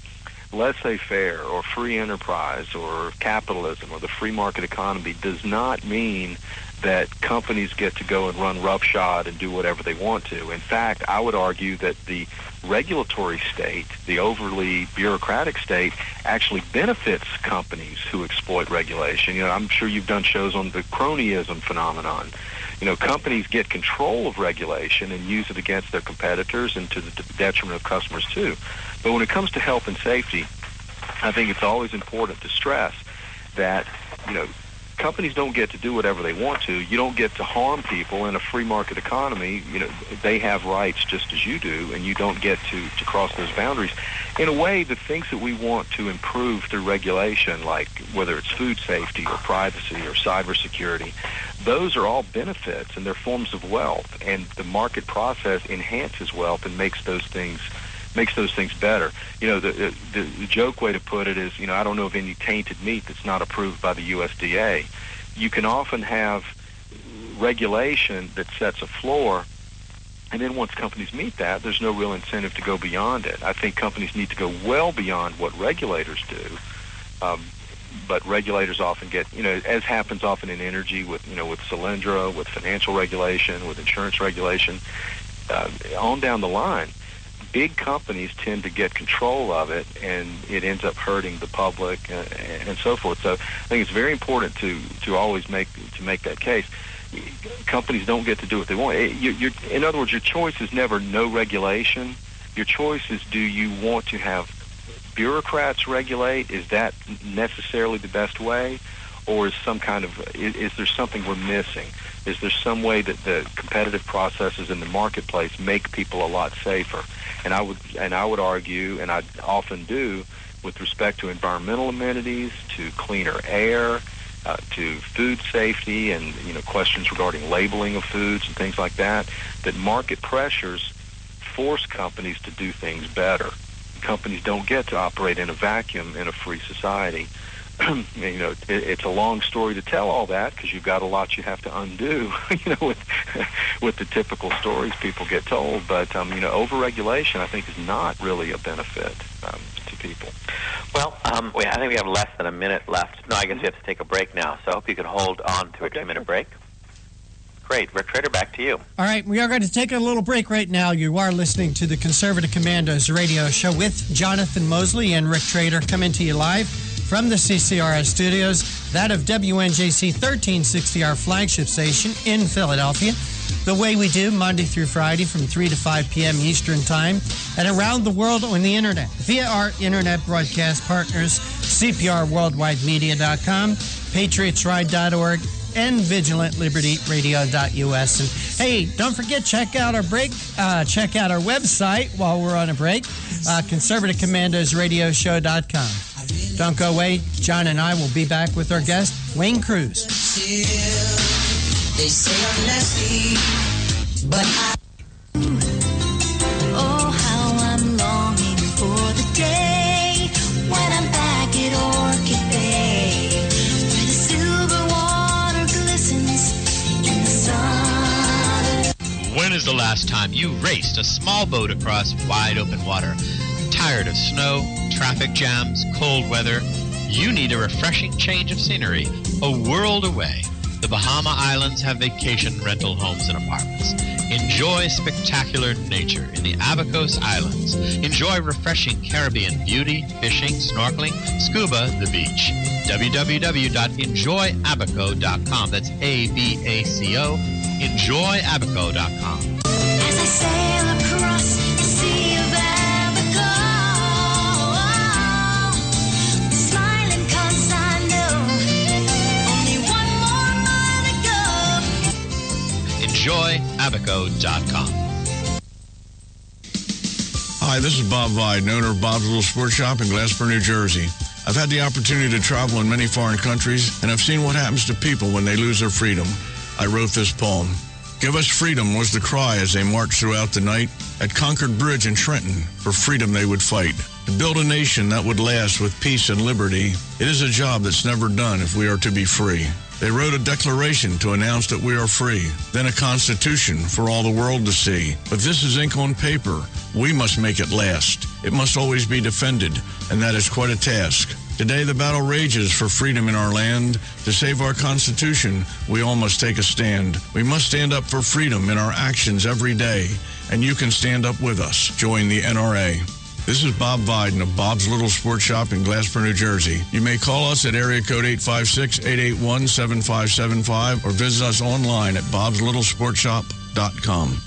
Speaker 11: laissez-faire or free enterprise or capitalism or the free market economy does not mean that companies get to go and run roughshod and do whatever they want to. In fact, I would argue that the regulatory state, the overly bureaucratic state, actually benefits companies who exploit regulation. I'm sure you've done shows on the cronyism phenomenon. Companies get control of regulation and use it against their competitors and to the detriment of customers too. But when it comes to health and safety, I think it's always important to stress that, companies don't get to do whatever they want to. You don't get to harm people in a free market economy. They have rights just as you do, and you don't get to cross those boundaries. In a way, the things that we want to improve through regulation, like whether it's food safety or privacy or cybersecurity, those are all benefits, and they're forms of wealth. And the market process enhances wealth and makes those things better. The joke way to put it is, I don't know of any tainted meat that's not approved by the USDA. You can often have regulation that sets a floor, and then once companies meet that, there's no real incentive to go beyond it. I think companies need to go well beyond what regulators do. But regulators often get, as happens often in energy with Solyndra, with financial regulation, with insurance regulation, on down the line. Big companies tend to get control of it, and it ends up hurting the public and so forth. So I think it's very important to always make that case. Companies don't get to do what they want. In other words, your choice is never no regulation. Your choice is, do you want to have bureaucrats regulate? Is that necessarily the best way? Or is there something we're missing? Is there some way that the competitive processes in the marketplace make people a lot safer? And I would argue, and I often do, with respect to environmental amenities, to cleaner air, to food safety, and questions regarding labeling of foods and things like that, that market pressures force companies to do things better. Companies don't get to operate in a vacuum in a free society. it's a long story to tell all that because you've got a lot you have to undo, with the typical stories people get told. But, overregulation, I think, is not really a benefit to people.
Speaker 9: Well, I think we have less than a minute left. No, I guess we have to take a break now, so I hope you can hold on to a 2-minute break. Great. Rick Trader, back to you.
Speaker 8: All right, we are going to take a little break right now. You are listening to the Conservative Commandos radio show with Jonathan Mosley and Rick Trader, coming to you live from the CCRS studios, that of WNJC 1360, our flagship station in Philadelphia. The way we do, Monday through Friday from 3 to 5 p.m. Eastern Time, and around the world on the Internet via our Internet broadcast partners, CPRWorldwideMedia.com, PatriotsRide.org, and VigilantLibertyRadio.us. And hey, don't forget, check out our website while we're on a break, ConservativeCommandosRadioshow.com. Don't go away. John and I will be back with our guest, Wayne Cruz.
Speaker 3: They say I'm nasty, but oh, how I'm longing for the day when I'm back at Orchid Bay, where the silver water glistens in the sun.
Speaker 4: When is the last time you raced a small boat across wide open water? Tired of snow, traffic jams, cold weather? You need a refreshing change of scenery, a world away. The Bahama Islands have vacation rental homes and apartments. Enjoy spectacular nature in the Abacos Islands. Enjoy refreshing Caribbean beauty, fishing, snorkeling, scuba, the beach. www.enjoyabaco.com. That's ABACO. Enjoyabaco.com.
Speaker 3: As I sail across the Sea of Abaco, smiling 'cause I know only one more mile to go.
Speaker 4: Enjoyabaco.com.
Speaker 1: Hi, this is Bob Vide, owner of Bob's Little Sports Shop in Glasper, New Jersey. I've had the opportunity to travel in many foreign countries, and I've seen what happens to people when they lose their freedom. I wrote this poem. Give us freedom was the cry as they marched throughout the night. At Concord Bridge in Trenton, for freedom they would fight. To build a nation that would last with peace and liberty, it is a job that's never done if we are to be free. They wrote a declaration to announce that we are free, then a constitution for all the world to see. But this is ink on paper. We must make it last. It must always be defended, and that is quite a task. Today the battle rages for freedom in our land. To save our Constitution, we all must take a stand. We must stand up for freedom in our actions every day, and you can stand up with us. Join the NRA. This is Bob Viden of Bob's Little Sports Shop in Glasper, New Jersey. You may call us at area code 856-881-7575 or visit us online at bobslittle.sportshop.com.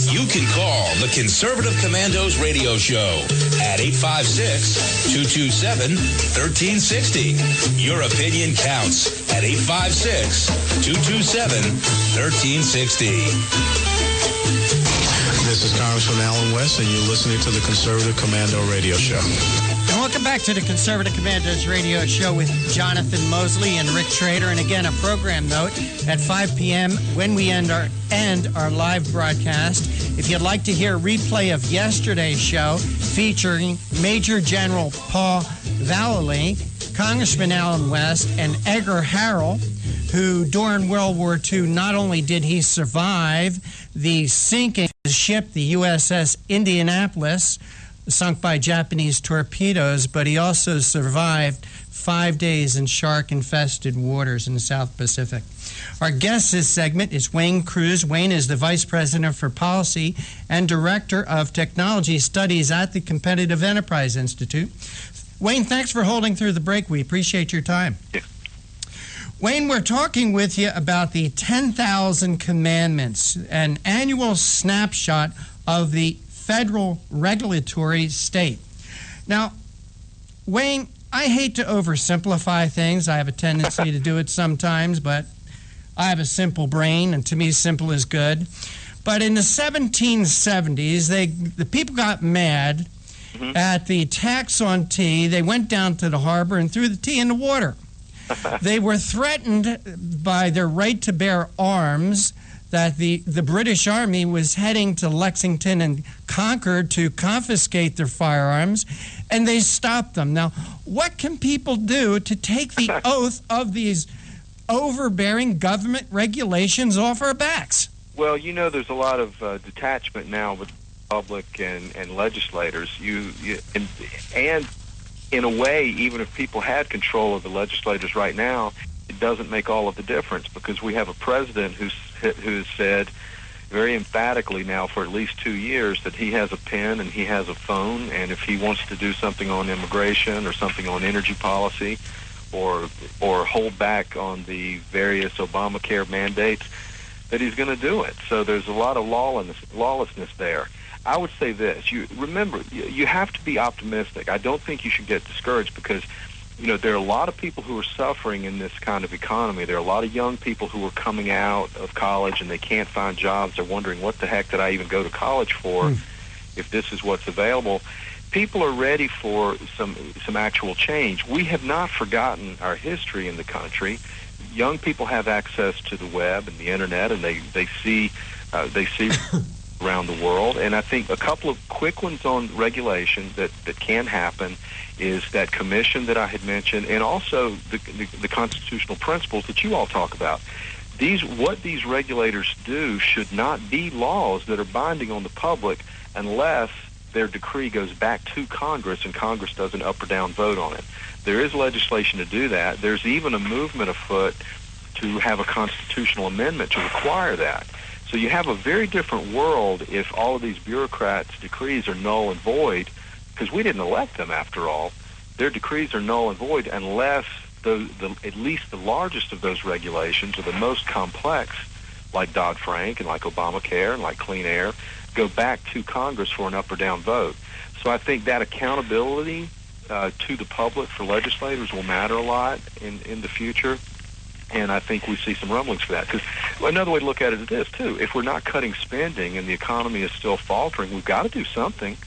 Speaker 7: You can call the Conservative Commandos radio show at 856-227-1360. Your opinion counts at 856-227-1360.
Speaker 10: This is Congressman Alan West, and you're listening to the Conservative Commando Radio Show.
Speaker 8: And welcome back to the Conservative Commandos radio show with Jonathan Mosley and Rick Trader. And again, a program note at 5 p.m. when we end our live broadcast. If you'd like to hear a replay of yesterday's show featuring Major General Paul Vallely, Congressman Alan West, and Edgar Harrell, who during World War II, not only did he survive the sinking ship, the USS Indianapolis, sunk by Japanese torpedoes, but he also survived 5 days in shark-infested waters in the South Pacific. Our guest this segment is Wayne Cruz. Wayne is the Vice President for Policy and Director of Technology Studies at the Competitive Enterprise Institute. Wayne, thanks for holding through the break. We appreciate your time.
Speaker 11: Yeah.
Speaker 8: Wayne, we're talking with you about the 10,000 Commandments, an annual snapshot of the federal regulatory state. Now, Wayne, I hate to oversimplify things. I have a tendency to do it sometimes, but I have a simple brain, and to me, simple is good. But in the 1770s, the people got mad at the tax on tea. They went down to the harbor and threw the tea in the water. They were threatened by their right to bear arms. that the British Army was heading to Lexington and Concord to confiscate their firearms, and they stopped them. Now, what can people do to take the oath of these overbearing government regulations off our backs?
Speaker 11: Well, there's a lot of detachment now with the public and legislators. And in a way, even if people had control of the legislators right now, it doesn't make all of the difference, because we have a president who's said very emphatically now for at least 2 years that he has a pen and he has a phone, and if he wants to do something on immigration or something on energy policy or hold back on the various Obamacare mandates, that he's going to do it. So there's a lot of lawlessness there. I would say this. Remember, you have to be optimistic. I don't think you should get discouraged, because there are a lot of people who are suffering in this kind of economy. There are a lot of young people who are coming out of college and they can't find jobs. They're wondering, what the heck did I even go to college for if this is what's available? People are ready for some actual change. We have not forgotten our history in the country. Young people have access to the web and the internet, and they see around the world. And I think a couple of quick ones on regulation that can happen is that commission that I had mentioned, and also the constitutional principles that you all talk about. What these regulators do should not be laws that are binding on the public unless their decree goes back to Congress and Congress does an up or down vote on it. There is legislation to do that. There's even a movement afoot to have a constitutional amendment to require that. So you have a very different world if all of these bureaucrats' decrees are null and void, because we didn't elect them after all. Their decrees are null and void unless at least the largest of those regulations, or the most complex, like Dodd-Frank and like Obamacare and like Clean Air, go back to Congress for an up or down vote. So I think that accountability to the public for legislators will matter a lot in the future. And I think we see some rumblings for that. Because another way to look at it is this, too. If we're not cutting spending and the economy is still faltering, we've got to do something.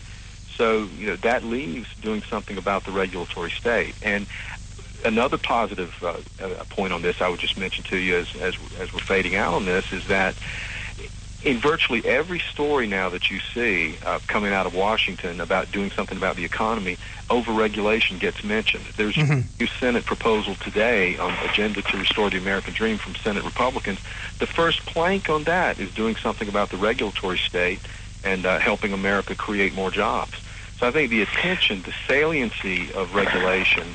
Speaker 11: So, that leaves doing something about the regulatory state. And another positive point on this I would just mention to you as we're fading out on this is that in virtually every story now that you see coming out of Washington about doing something about the economy, overregulation gets mentioned. There's a new Senate proposal today on agenda to restore the American dream from Senate Republicans. The first plank on that is doing something about the regulatory state and helping America create more jobs. So I think the attention, the saliency of regulation it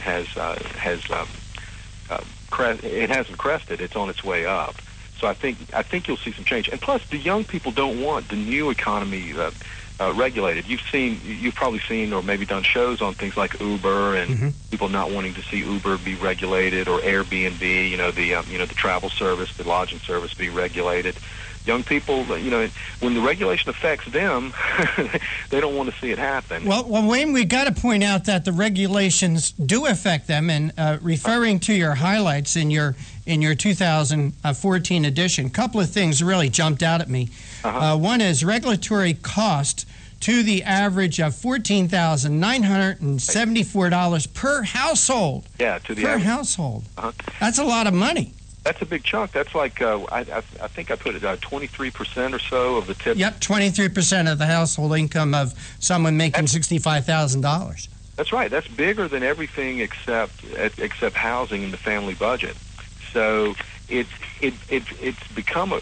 Speaker 11: hasn't crested. It's on its way up. So I think you'll see some change. And plus, the young people don't want the new economy regulated. You've probably seen or maybe done shows on things like Uber and people not wanting to see Uber be regulated, or Airbnb, the travel service, the lodging service be regulated. Young people, when the regulation affects them, they don't want to see it happen.
Speaker 8: Well, Wayne, we got to point out that the regulations do affect them. And referring to your highlights in your 2014 edition, a couple of things really jumped out at me. One is regulatory cost to the average of $14,974 per household.
Speaker 11: Yeah, to the
Speaker 8: per
Speaker 11: average
Speaker 8: household. That's a lot of money.
Speaker 11: That's a big chunk. That's like, I think I put it 23% or so of the tip.
Speaker 8: Yep, 23% of the household income of someone making $65,000.
Speaker 11: That's right. That's bigger than everything except housing in the family budget. So it's become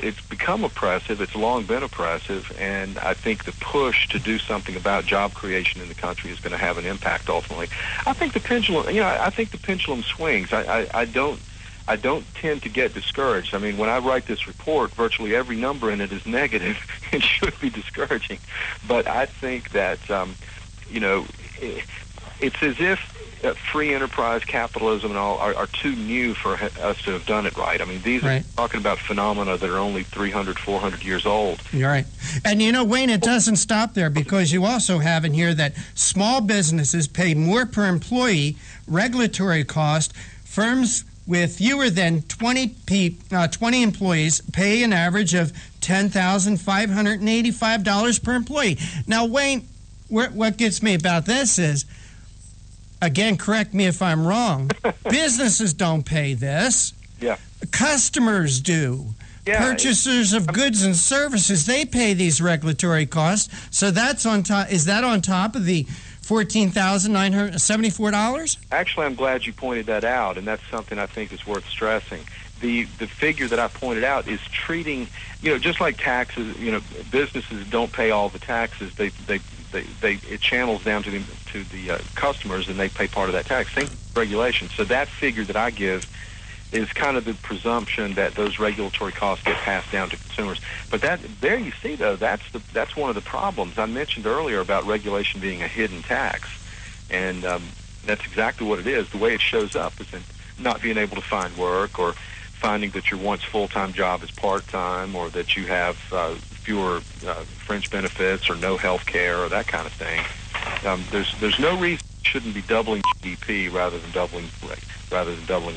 Speaker 11: oppressive. It's long been oppressive, and I think the push to do something about job creation in the country is going to have an impact ultimately. I think the pendulum. I think the pendulum swings. I don't tend to get discouraged. I mean, when I write this report, virtually every number in it is negative. It should be discouraging. But I think that, it's as if free enterprise, capitalism, and all are too new for us to have done it right. I mean, these are talking about phenomena that are only 300, 400 years old.
Speaker 8: You're right. And, Wayne, it doesn't stop there, because you also have in here that small businesses pay more per employee, regulatory cost, firms with fewer than 20 employees pay an average of $10,585 per employee. Now, Wayne, what gets me about this is, again, correct me if I'm wrong, businesses don't pay this.
Speaker 11: Yeah.
Speaker 8: Customers do. purchasers of goods and services, they pay these regulatory costs. So that's on top. Is that on top of the $14,974?
Speaker 11: Actually, I'm glad you pointed that out, and that's something I think is worth stressing. The figure that I pointed out is treating, just like taxes. Businesses don't pay all the taxes. It channels down to the customers, and they pay part of that tax. Same regulation. So that figure that I give is kind of the presumption that those regulatory costs get passed down to consumers. But there you see, though, that's one of the problems I mentioned earlier about regulation being a hidden tax, and that's exactly what it is. The way it shows up is in not being able to find work, or finding that your once full-time job is part-time, or that you have fewer fringe benefits or no health care or that kind of thing. There's no reason it shouldn't be doubling GDP rather than doubling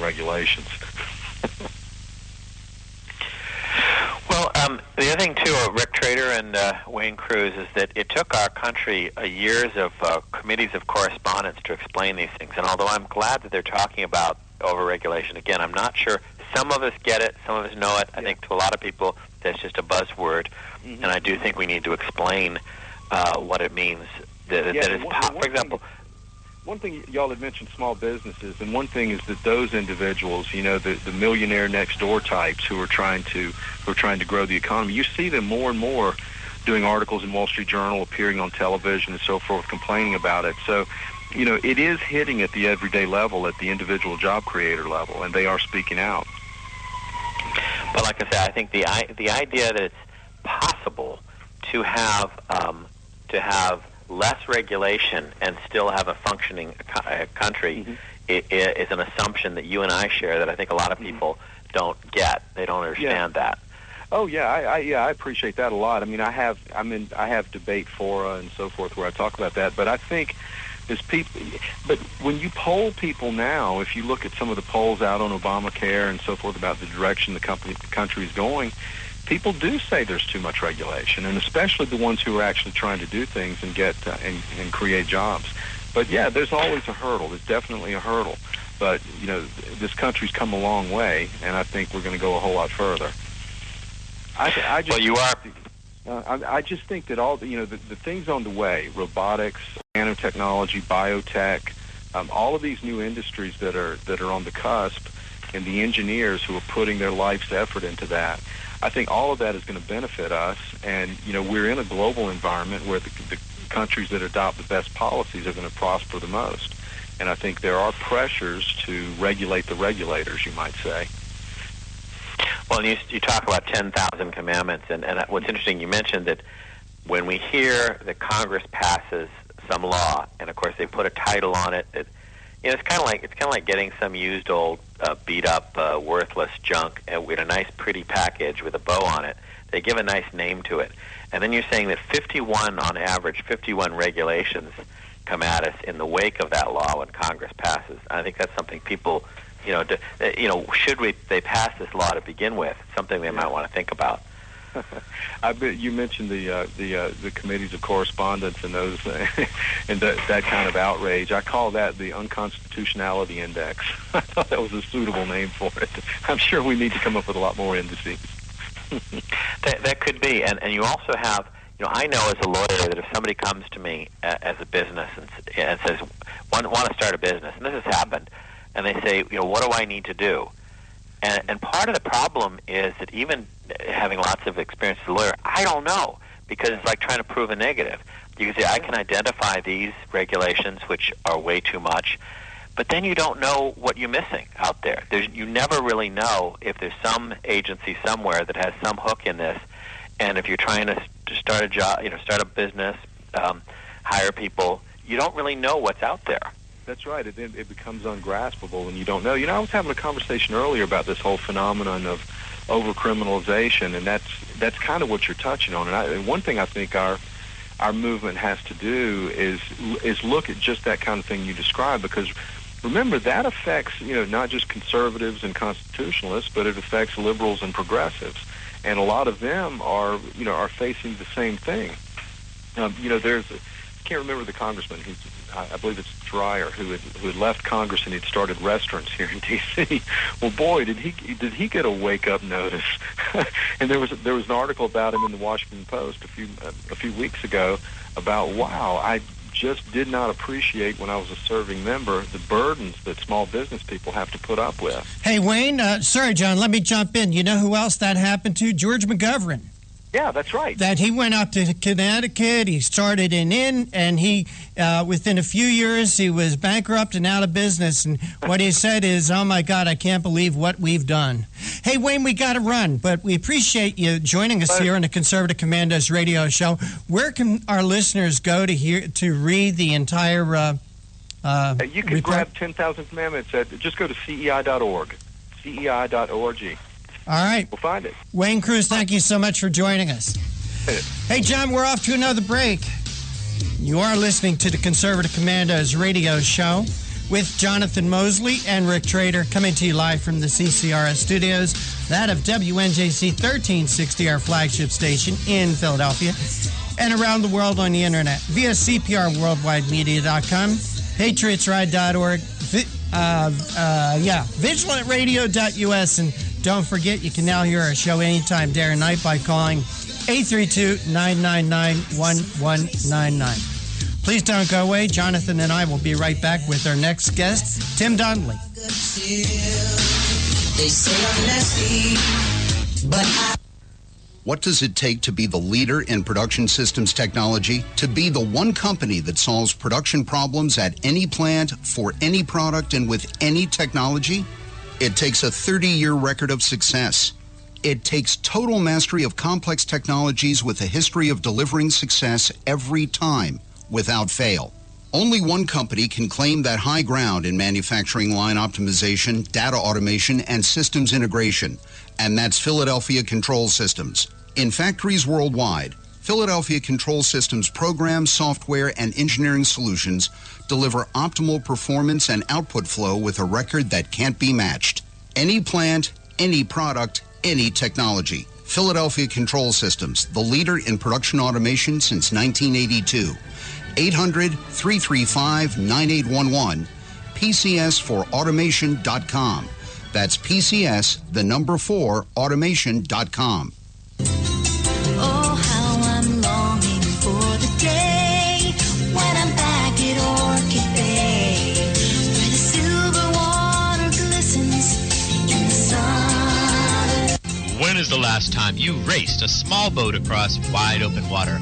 Speaker 11: regulations.
Speaker 9: Well, the other thing too, Rick Trader and Wayne Cruz, is that it took our country years of committees of correspondence to explain these things. And although I'm glad that they're talking about overregulation again, I'm not sure. Some of us get it, some of us know it. I think to a lot of people that's just a buzzword, and I do think we need to explain what it means. For example,
Speaker 11: one thing y'all had mentioned small businesses, and one thing is that those individuals, the millionaire next door types who are trying to grow the economy, you see them more and more doing articles in Wall Street Journal, appearing on television and so forth, complaining about it. So, it is hitting at the everyday level, at the individual job creator level, and they are speaking out.
Speaker 9: But like I said, I think the idea that it's possible to have less regulation and still have a functioning country is an assumption that you and I share that I think a lot of people don't get. They don't understand that.
Speaker 11: Oh yeah, I appreciate that a lot. I mean, I have debate fora and so forth where I talk about that, but I think but when you poll people now, if you look at some of the polls out on Obamacare and so forth about the direction the country is going, people do say there's too much regulation, and especially the ones who are actually trying to do things and get and create jobs. But yeah, there's always a hurdle. There's definitely a hurdle. But this country's come a long way, and I think we're going to go a whole lot further. I just think that all the things on the way, robotics, nanotechnology, biotech, all of these new industries that are on the cusp, and the engineers who are putting their life's effort into that, I think all of that is going to benefit us. And we're in a global environment where the countries that adopt the best policies are going to prosper the most. And I think there are pressures to regulate the regulators, you might say.
Speaker 9: Well, you talk about 10,000 commandments, and what's interesting, you mentioned that when we hear that Congress passes some law, and of course they put a title on it, it's kind of like getting some used old beat up worthless junk with a nice pretty package with a bow on it. They give a nice name to it, and then you're saying that 51 regulations come at us in the wake of that law when Congress passes. I think that's something people, should they pass this law to begin with? Something they might want to think about.
Speaker 11: I bet you mentioned the committees of correspondence and those and that kind of outrage. I call that the unconstitutionality index. I thought that was a suitable name for it. I'm sure we need to come up with a lot more indices.
Speaker 9: That could be, and you also have. I know as a lawyer that if somebody comes to me as a business and says, want to start a business, and this has happened, and they say, what do I need to do? And part of the problem is that even having lots of experience as a lawyer, I don't know, because it's like trying to prove a negative. You can say, I can identify these regulations, which are way too much, but then you don't know what you're missing out there. You never really know if there's some agency somewhere that has some hook in this, and if you're trying to start a job, start a business, hire people, you don't really know what's out there.
Speaker 11: That's right. It becomes ungraspable when you don't know. I was having a conversation earlier about this whole phenomenon of overcriminalization, and that's kind of what you're touching on. And one thing I think our movement has to do is look at just that kind of thing you described, because remember that affects not just conservatives and constitutionalists, but it affects liberals and progressives, and a lot of them are facing the same thing. There's can't remember the congressman. I believe it's Dreyer, who had left Congress and he'd started restaurants here in D.C. Well, boy, did he get a wake up notice? And there was an article about him in the Washington Post a few weeks ago about, wow, I just did not appreciate when I was a serving member the burdens that small business people have to put up with.
Speaker 8: Hey, Wayne, sorry, John, let me jump in. You know who else that happened to? George McGovern.
Speaker 11: Yeah, that's right.
Speaker 8: That he went up to Connecticut, he started an inn, and he, within a few years, he was bankrupt and out of business. And what he said is, oh, my God, I can't believe what we've done. Hey, Wayne, we got to run, but we appreciate you joining us here on the Conservative Commandos radio show. Where can our listeners go to read the entire
Speaker 11: you can grab 10,000 Commandments just go to CEI.org, CEI.org.
Speaker 8: All right.
Speaker 11: We'll find it.
Speaker 8: Wayne Cruz, thank you so much for joining us. Hey, John, we're off to another break. You are listening to the Conservative Commandos radio show with Jonathan Mosley and Rick Trader, coming to you live from the CCRS studios, that of WNJC 1360, our flagship station in Philadelphia, and around the world on the internet via CPRWorldwideMedia.com, PatriotsRide.org, VigilantRadio.us, and don't forget, you can now hear our show anytime, day or night, by calling 832-999-1199. Please don't go away. Jonathan and I will be right back with our next guest, Tim Donnelly.
Speaker 2: What does it take to be the leader in production systems technology? To be the one company that solves production problems at any plant, for any product, and with any technology? It takes a 30-year record of success. It takes total mastery of complex technologies with a history of delivering success every time, without fail. Only one company can claim that high ground in manufacturing line optimization, data automation, and systems integration, and that's Philadelphia Control Systems. In factories worldwide, Philadelphia Control Systems programs, software, and engineering solutions deliver optimal performance and output flow with a record that can't be matched. Any plant, any product, any technology. Philadelphia Control Systems, the leader in production automation since 1982. 800-335-9811, PCS4automation.com. That's PCS, the number 4, automation.com.
Speaker 3: Oh, how I'm longing for the day when I'm back at Orchid Bay, where the silver water glistens in the sun.
Speaker 4: When is the last time you raced a small boat across wide open water?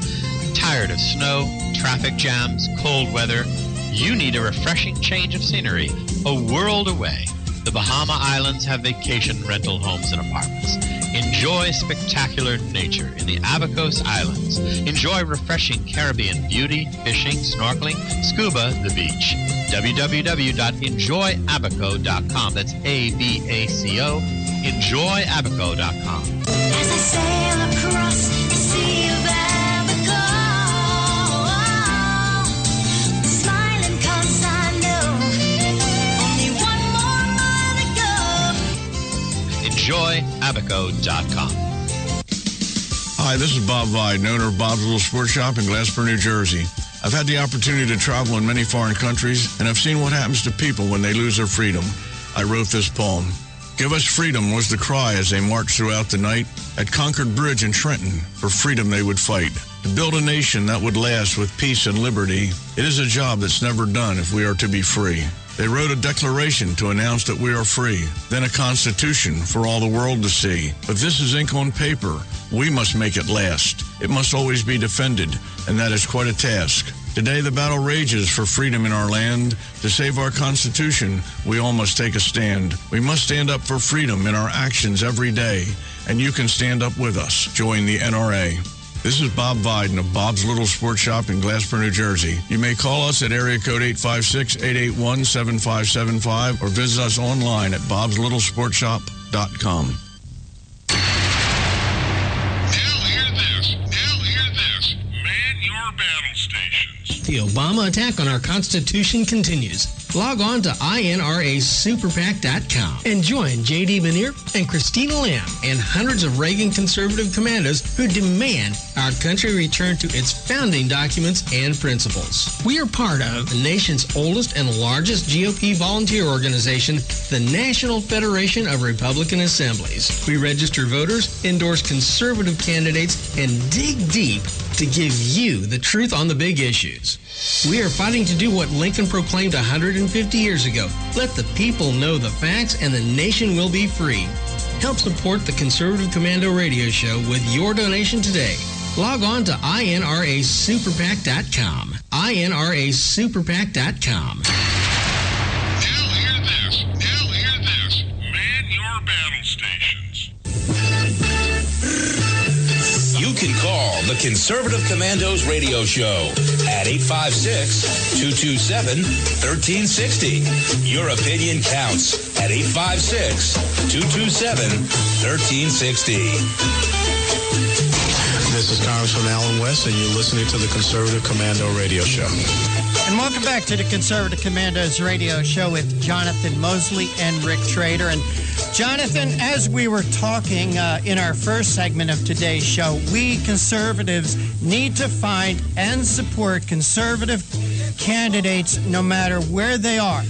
Speaker 4: Tired of snow, traffic jams, cold weather? You need a refreshing change of scenery, a world away. The Bahama Islands have vacation rental homes and apartments. Enjoy spectacular nature in the Abacos Islands. Enjoy refreshing Caribbean beauty, fishing, snorkeling, scuba, the beach. www.enjoyabaco.com. That's ABACO. Enjoyabaco.com.
Speaker 3: As I sail across the sea of Abaco, smiling 'cause I know only one more mile to go.
Speaker 4: Enjoyabaco.com.
Speaker 1: Hi, this is Bob Viden, owner of Bob's Little Sports Shop in Glassboro, New Jersey. I've had the opportunity to travel in many foreign countries, and I've seen what happens to people when they lose their freedom. I wrote this poem. Give us freedom was the cry as they marched throughout the night. At Concord Bridge in Trenton, for freedom they would fight. To build a nation that would last with peace and liberty, it is a job that's never done if we are to be free. They wrote a declaration to announce that we are free, then a constitution for all the world to see. But this is ink on paper. We must make it last. It must always be defended, and that is quite a task. Today the battle rages for freedom in our land. To save our Constitution, we all must take a stand. We must stand up for freedom in our actions every day, and you can stand up with us. Join the NRA. This is Bob Viden of Bob's Little Sports Shop in Glassboro, New Jersey. You may call us at area code 856-881-7575 or visit us online at bobslittlesportshop.com.
Speaker 5: Man your battle stations.
Speaker 6: The Obama attack on our Constitution continues. Log on to INRASuperPAC.com and join J.D. Manier and Christina Lamb and hundreds of Reagan conservative commandos who demand our country return to its founding documents and principles. We are part of the nation's oldest and largest GOP volunteer organization, the National Federation of Republican Assemblies. We register voters, endorse conservative candidates, and dig deep to give you the truth on the big issues. We are fighting to do what Lincoln proclaimed 150 years ago. Let the people know the facts and the nation will be free. Help support the Conservative Commando Radio Show with your donation today. Log on to INRASuperPAC.com. INRASuperPAC.com.
Speaker 5: Now hear this. Man your battle stations.
Speaker 7: You can call the Conservative Commandos Radio Show at 856-227-1360. Your opinion counts at 856-227-1360.
Speaker 10: This is Congressman Alan West, and you're listening to the Conservative Commando Radio Show.
Speaker 8: And welcome back to the Conservative Commandos Radio Show with Jonathan Mosley and Rick Trader. And Jonathan, as we were talking in our first segment of today's show, we conservatives need to find and support conservative candidates no matter where they are.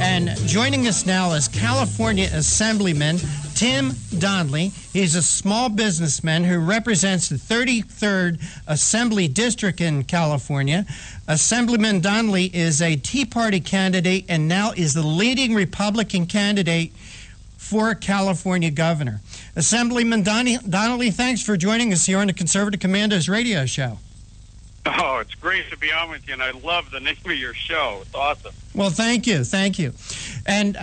Speaker 8: And joining us now is California Assemblyman Tim Donnelly. He's a small businessman who represents the 33rd Assembly District in California. Assemblyman Donnelly is a Tea Party candidate and now is the leading Republican candidate for California governor. Assemblyman Donnelly, thanks for joining us here on the Conservative Commandos Radio Show.
Speaker 12: Oh, it's great to be on with you, and I love the name of your show. It's awesome.
Speaker 8: Well, thank you. And,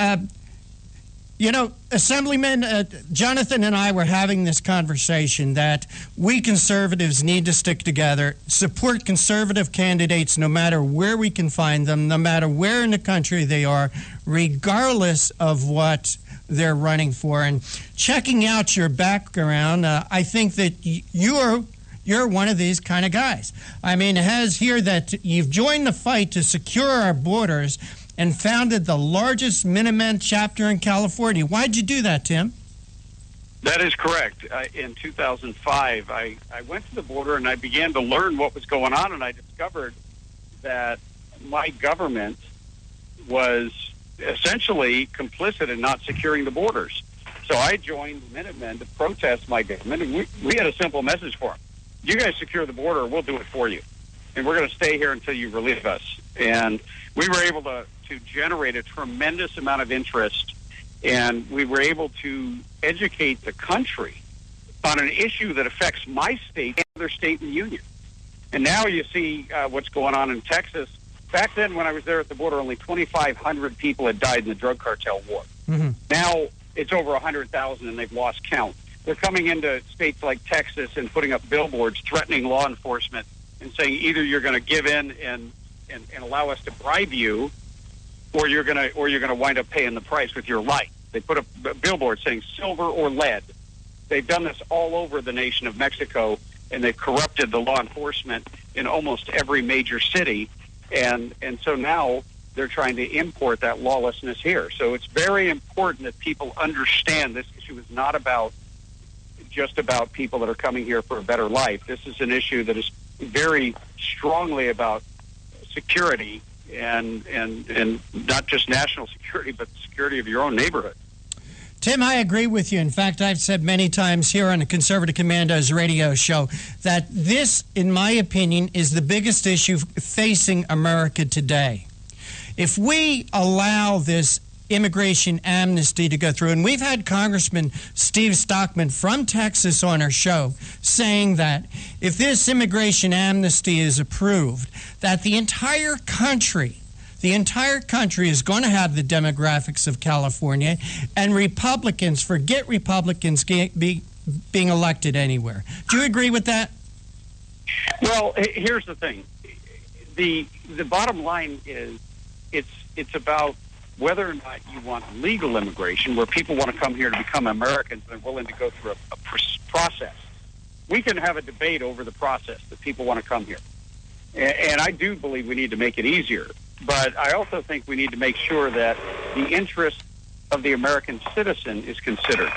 Speaker 8: Assemblyman Jonathan and I were having this conversation that we conservatives need to stick together, support conservative candidates no matter where we can find them, no matter where in the country they are, regardless of what they're running for. And checking out your background, I think that you're one of these kind of guys. I mean, it has here that you've joined the fight to secure our borders and founded the largest Minutemen chapter in California. Why'd you do that, Tim?
Speaker 12: That is correct. In 2005, I went to the border and I began to learn what was going on, and I discovered that my government was essentially complicit in not securing the borders. So I joined the Minutemen to protest my government, and we had a simple message for them. You guys secure the border, we'll do it for you. And we're going to stay here until you relieve us. And we were able to generate a tremendous amount of interest, and we were able to educate the country on an issue that affects my state and other state in the union. And now you see what's going on in Texas. Back then, when I was there at the border, only 2,500 people had died in the drug cartel war. Mm-hmm. Now it's over 100,000, and they've lost count. They're coming into states like Texas and putting up billboards threatening law enforcement and saying either you're going to give in and allow us to bribe you, or you're going to wind up paying the price with your life. They put up billboards saying silver or lead. They've done this all over the nation of Mexico, and they've corrupted the law enforcement in almost every major city. And so now they're trying to import that lawlessness here. So it's very important that people understand this issue is not just about people that are coming here for a better life. This is an issue that is very strongly about security and not just national security, but the security of your own neighborhood.
Speaker 8: Tim, I agree with you. In fact, I've said many times here on the Conservative Commandos Radio Show that this, in my opinion, is the biggest issue facing America today. If we allow this immigration amnesty to go through, and we've had Congressman Steve Stockman from Texas on our show saying that if this immigration amnesty is approved, that the entire country is going to have the demographics of California, and Republicans, forget Republicans being elected anywhere. Do you agree with that?
Speaker 12: Well, here's the thing. The bottom line is it's about whether or not you want legal immigration, where people want to come here to become Americans and they're willing to go through a process. We can have a debate over the process that people want to come here. And I do believe we need to make it easier. But I also think we need to make sure that the interest of the American citizen is considered.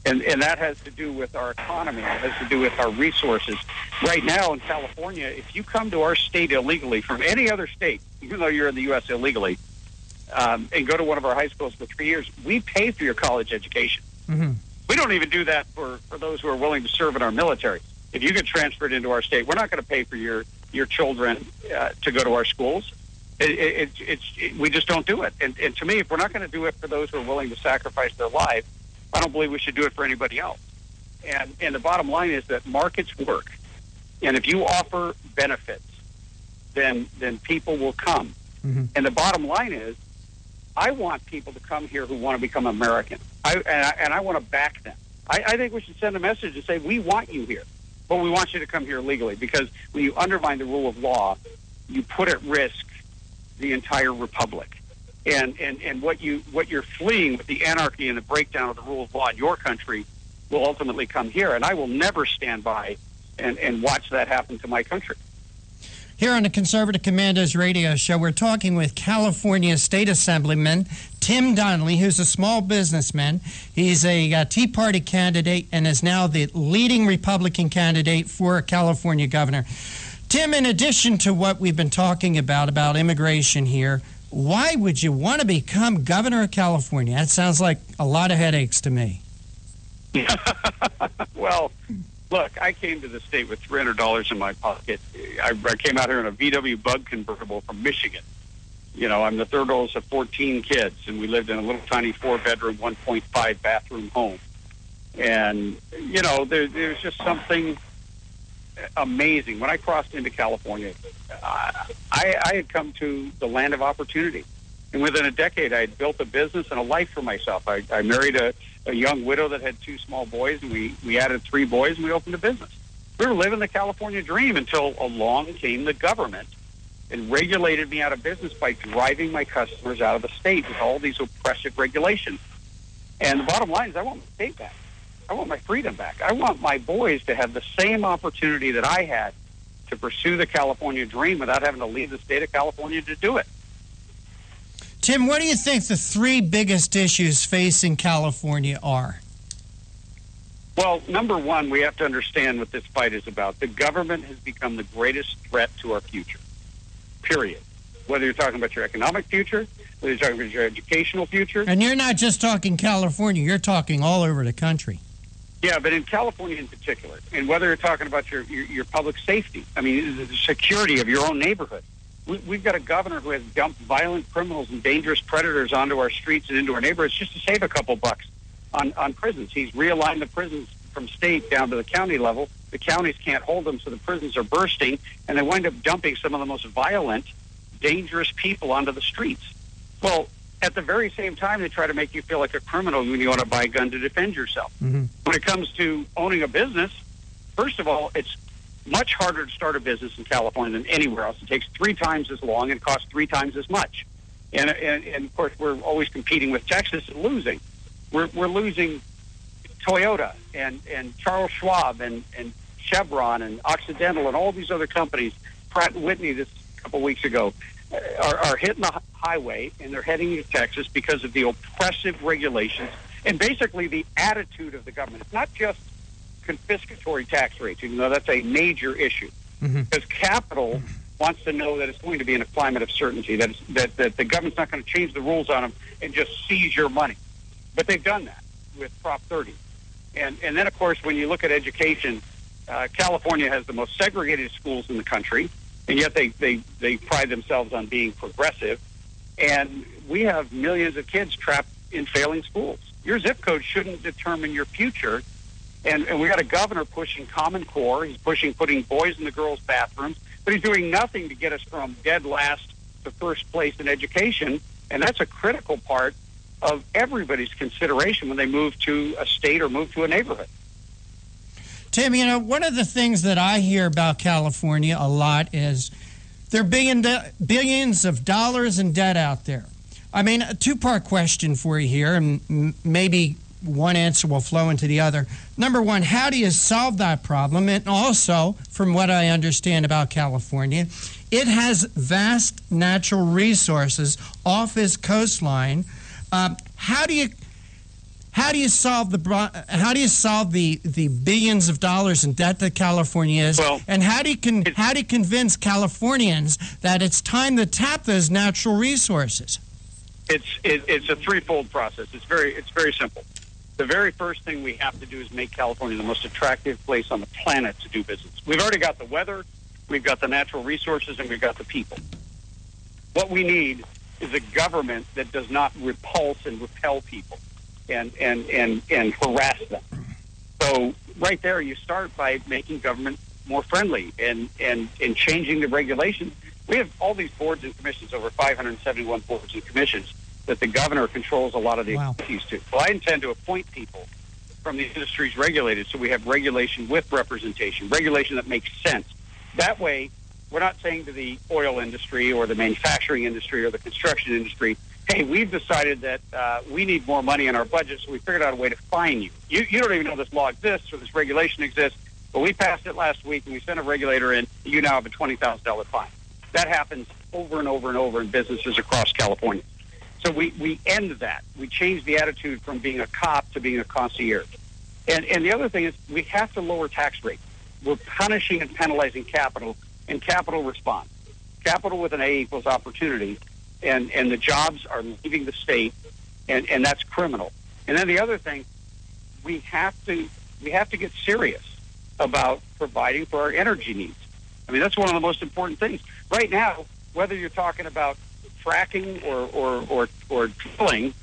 Speaker 12: And that has to do with our economy. It has to do with our resources. Right now in California, if you come to our state illegally from any other state, even though you're in the U.S. illegally, and go to one of our high schools for 3 years, we pay for your college education.
Speaker 8: Mm-hmm.
Speaker 12: We don't even do that for those who are willing to serve in our military. If you get transferred into our state, we're not going to pay for your children to go to our schools. We just don't do it. And to me, if we're not going to do it for those who are willing to sacrifice their lives, I don't believe we should do it for anybody else. And the bottom line is that markets work. And if you offer benefits, then people will come.
Speaker 8: Mm-hmm.
Speaker 12: And the bottom line is, I want people to come here who want to become American. I want to back them. I think we should send a message and say, we want you here, but we want you to come here legally, because when you undermine the rule of law, you put at risk the entire republic. And what you're fleeing with the anarchy and the breakdown of the rule of law in your country will ultimately come here. And I will never stand by and watch that happen to my country.
Speaker 8: Here on the Conservative Commandos radio show, we're talking with California State Assemblyman Tim Donnelly, who's a small businessman. He's a Tea Party candidate and is now the leading Republican candidate for California governor. Tim, in addition to what we've been talking about immigration here, why would you want to become governor of California? That sounds like a lot of headaches to me.
Speaker 12: Well, look, I came to the state with $300 in my pocket. I came out here in a VW Bug convertible from Michigan. You know, I'm the third oldest of 14 kids, and we lived in a little tiny 4-bedroom, 1.5 bathroom home. And, you know, there's just something amazing. When I crossed into California, I had come to the land of opportunity. And within a decade, I had built a business and a life for myself. I married a young widow that had 2 small boys, and we added 3 boys, and we opened a business. We were living the California dream until along came the government and regulated me out of business by driving my customers out of the state with all these oppressive regulations. And the bottom line is, I want my state back. I want my freedom back. I want my boys to have the same opportunity that I had to pursue the California dream without having to leave the state of California to do it.
Speaker 8: Tim, what do you think the 3 biggest issues facing California are?
Speaker 12: Well, number one, we have to understand what this fight is about. The government has become the greatest threat to our future, period. Whether you're talking about your economic future, whether you're talking about your educational future.
Speaker 8: And you're not just talking California, you're talking all over the country.
Speaker 12: Yeah, but in California in particular, and whether you're talking about your public safety, I mean, the security of your own neighborhood. We've got a governor who has dumped violent criminals and dangerous predators onto our streets and into our neighborhoods just to save a couple bucks on prisons. He's realigned the prisons from state down to the county level. The counties can't hold them, so the prisons are bursting, and they wind up dumping some of the most violent, dangerous people onto the streets. Well, at the very same time, they try to make you feel like a criminal when you want to buy a gun to defend yourself.
Speaker 8: Mm-hmm.
Speaker 12: When it comes to owning a business, first of all, it's much harder to start a business in California than anywhere else. It takes 3 times as long and costs 3 times as much. And of course, we're always competing with Texas and losing. We're losing Toyota and Charles Schwab and Chevron and Occidental and all these other companies. Pratt & Whitney this couple weeks ago are hitting the highway, and they're heading to Texas because of the oppressive regulations and basically the attitude of the government. It's not just confiscatory tax rates, even though that's a major issue.
Speaker 8: Mm-hmm.
Speaker 12: Because capital wants to know that it's going to be in a climate of certainty, that the government's not going to change the rules on them and just seize your money. But they've done that with Prop 30. And then, of course, when you look at education, California has the most segregated schools in the country, and yet they pride themselves on being progressive. And we have millions of kids trapped in failing schools. Your zip code shouldn't determine your future. And we got a governor pushing Common Core. He's putting boys in the girls' bathrooms, but he's doing nothing to get us from dead last to first place in education. And that's a critical part of everybody's consideration when they move to a state or move to a neighborhood.
Speaker 8: Tim, you know, one of the things that I hear about California a lot is there are billions of dollars in debt out there. I mean, a 2-part question for you here, and maybe one answer will flow into the other. Number one, how do you solve that problem? And also, from what I understand about California, it has vast natural resources off its coastline. How do you solve the billions of dollars in debt that California is?
Speaker 12: Well,
Speaker 8: and how do you convince Californians that it's time to tap those natural resources?
Speaker 12: It's a threefold process. It's very simple. The very first thing we have to do is make California the most attractive place on the planet to do business. We've already got the weather, we've got the natural resources, and we've got the people. What we need is a government that does not repulse and repel people and harass them. So right there, you start by making government more friendly and changing the regulations. We have all these boards and commissions, over 571 boards and commissions, that the governor controls a lot of the activities to. Well, I intend to appoint people from the industries regulated, so we have regulation with representation, regulation that makes sense. That way, we're not saying to the oil industry or the manufacturing industry or the construction industry, hey, we've decided that we need more money in our budget, so we figured out a way to fine you. You don't even know this law exists or this regulation exists, but we passed it last week and we sent a regulator in, you now have a $20,000 fine. That happens over and over and over in businesses across California. So we end that. We change the attitude from being a cop to being a concierge. And the other thing is we have to lower tax rates. We're punishing and penalizing capital, and capital responds. Capital with an A equals opportunity, and the jobs are leaving the state, and that's criminal. And then the other thing, we have to get serious about providing for our energy needs. I mean, that's one of the most important things. Right now, whether you're talking about fracking or drilling,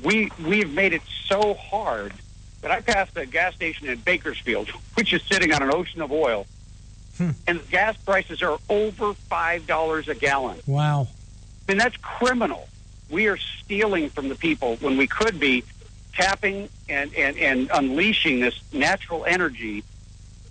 Speaker 12: we've made it so hard that I passed a gas station in Bakersfield, which is sitting on an ocean of oil, and the gas prices are over $5 a gallon.
Speaker 8: Wow.
Speaker 12: I mean, that's criminal. We are stealing from the people when we could be tapping and unleashing this natural energy,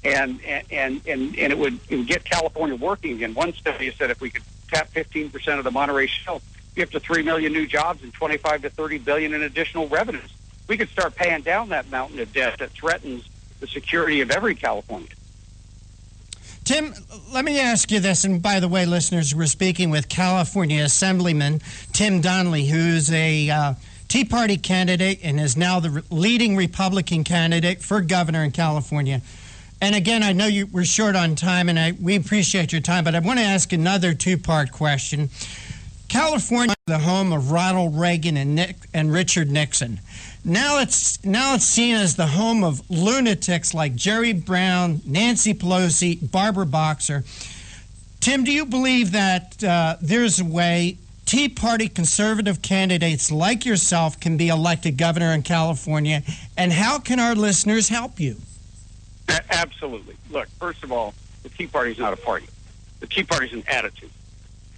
Speaker 12: and it would get California working again. One study said if we could tap 15% of the Monterey Shelf, you have to 3 million new jobs and 25 to 30 billion in additional revenues. We could start paying down that mountain of debt that threatens the security of every Californian.
Speaker 8: Tim, let me ask you this, and by the way, listeners, we're speaking with California Assemblyman Tim Donnelly, who's a Tea Party candidate and is now the leading Republican candidate for governor in California. And again, I know we're short on time, and we appreciate your time, but I want to ask another two-part question. California is the home of Ronald Reagan and Richard Nixon. Now it's seen as the home of lunatics like Jerry Brown, Nancy Pelosi, Barbara Boxer. Tim, do you believe that there's a way Tea Party conservative candidates like yourself can be elected governor in California, and how can our listeners help you?
Speaker 12: Absolutely. Look, first of all, the Tea Party is not a party. The Tea Party is an attitude.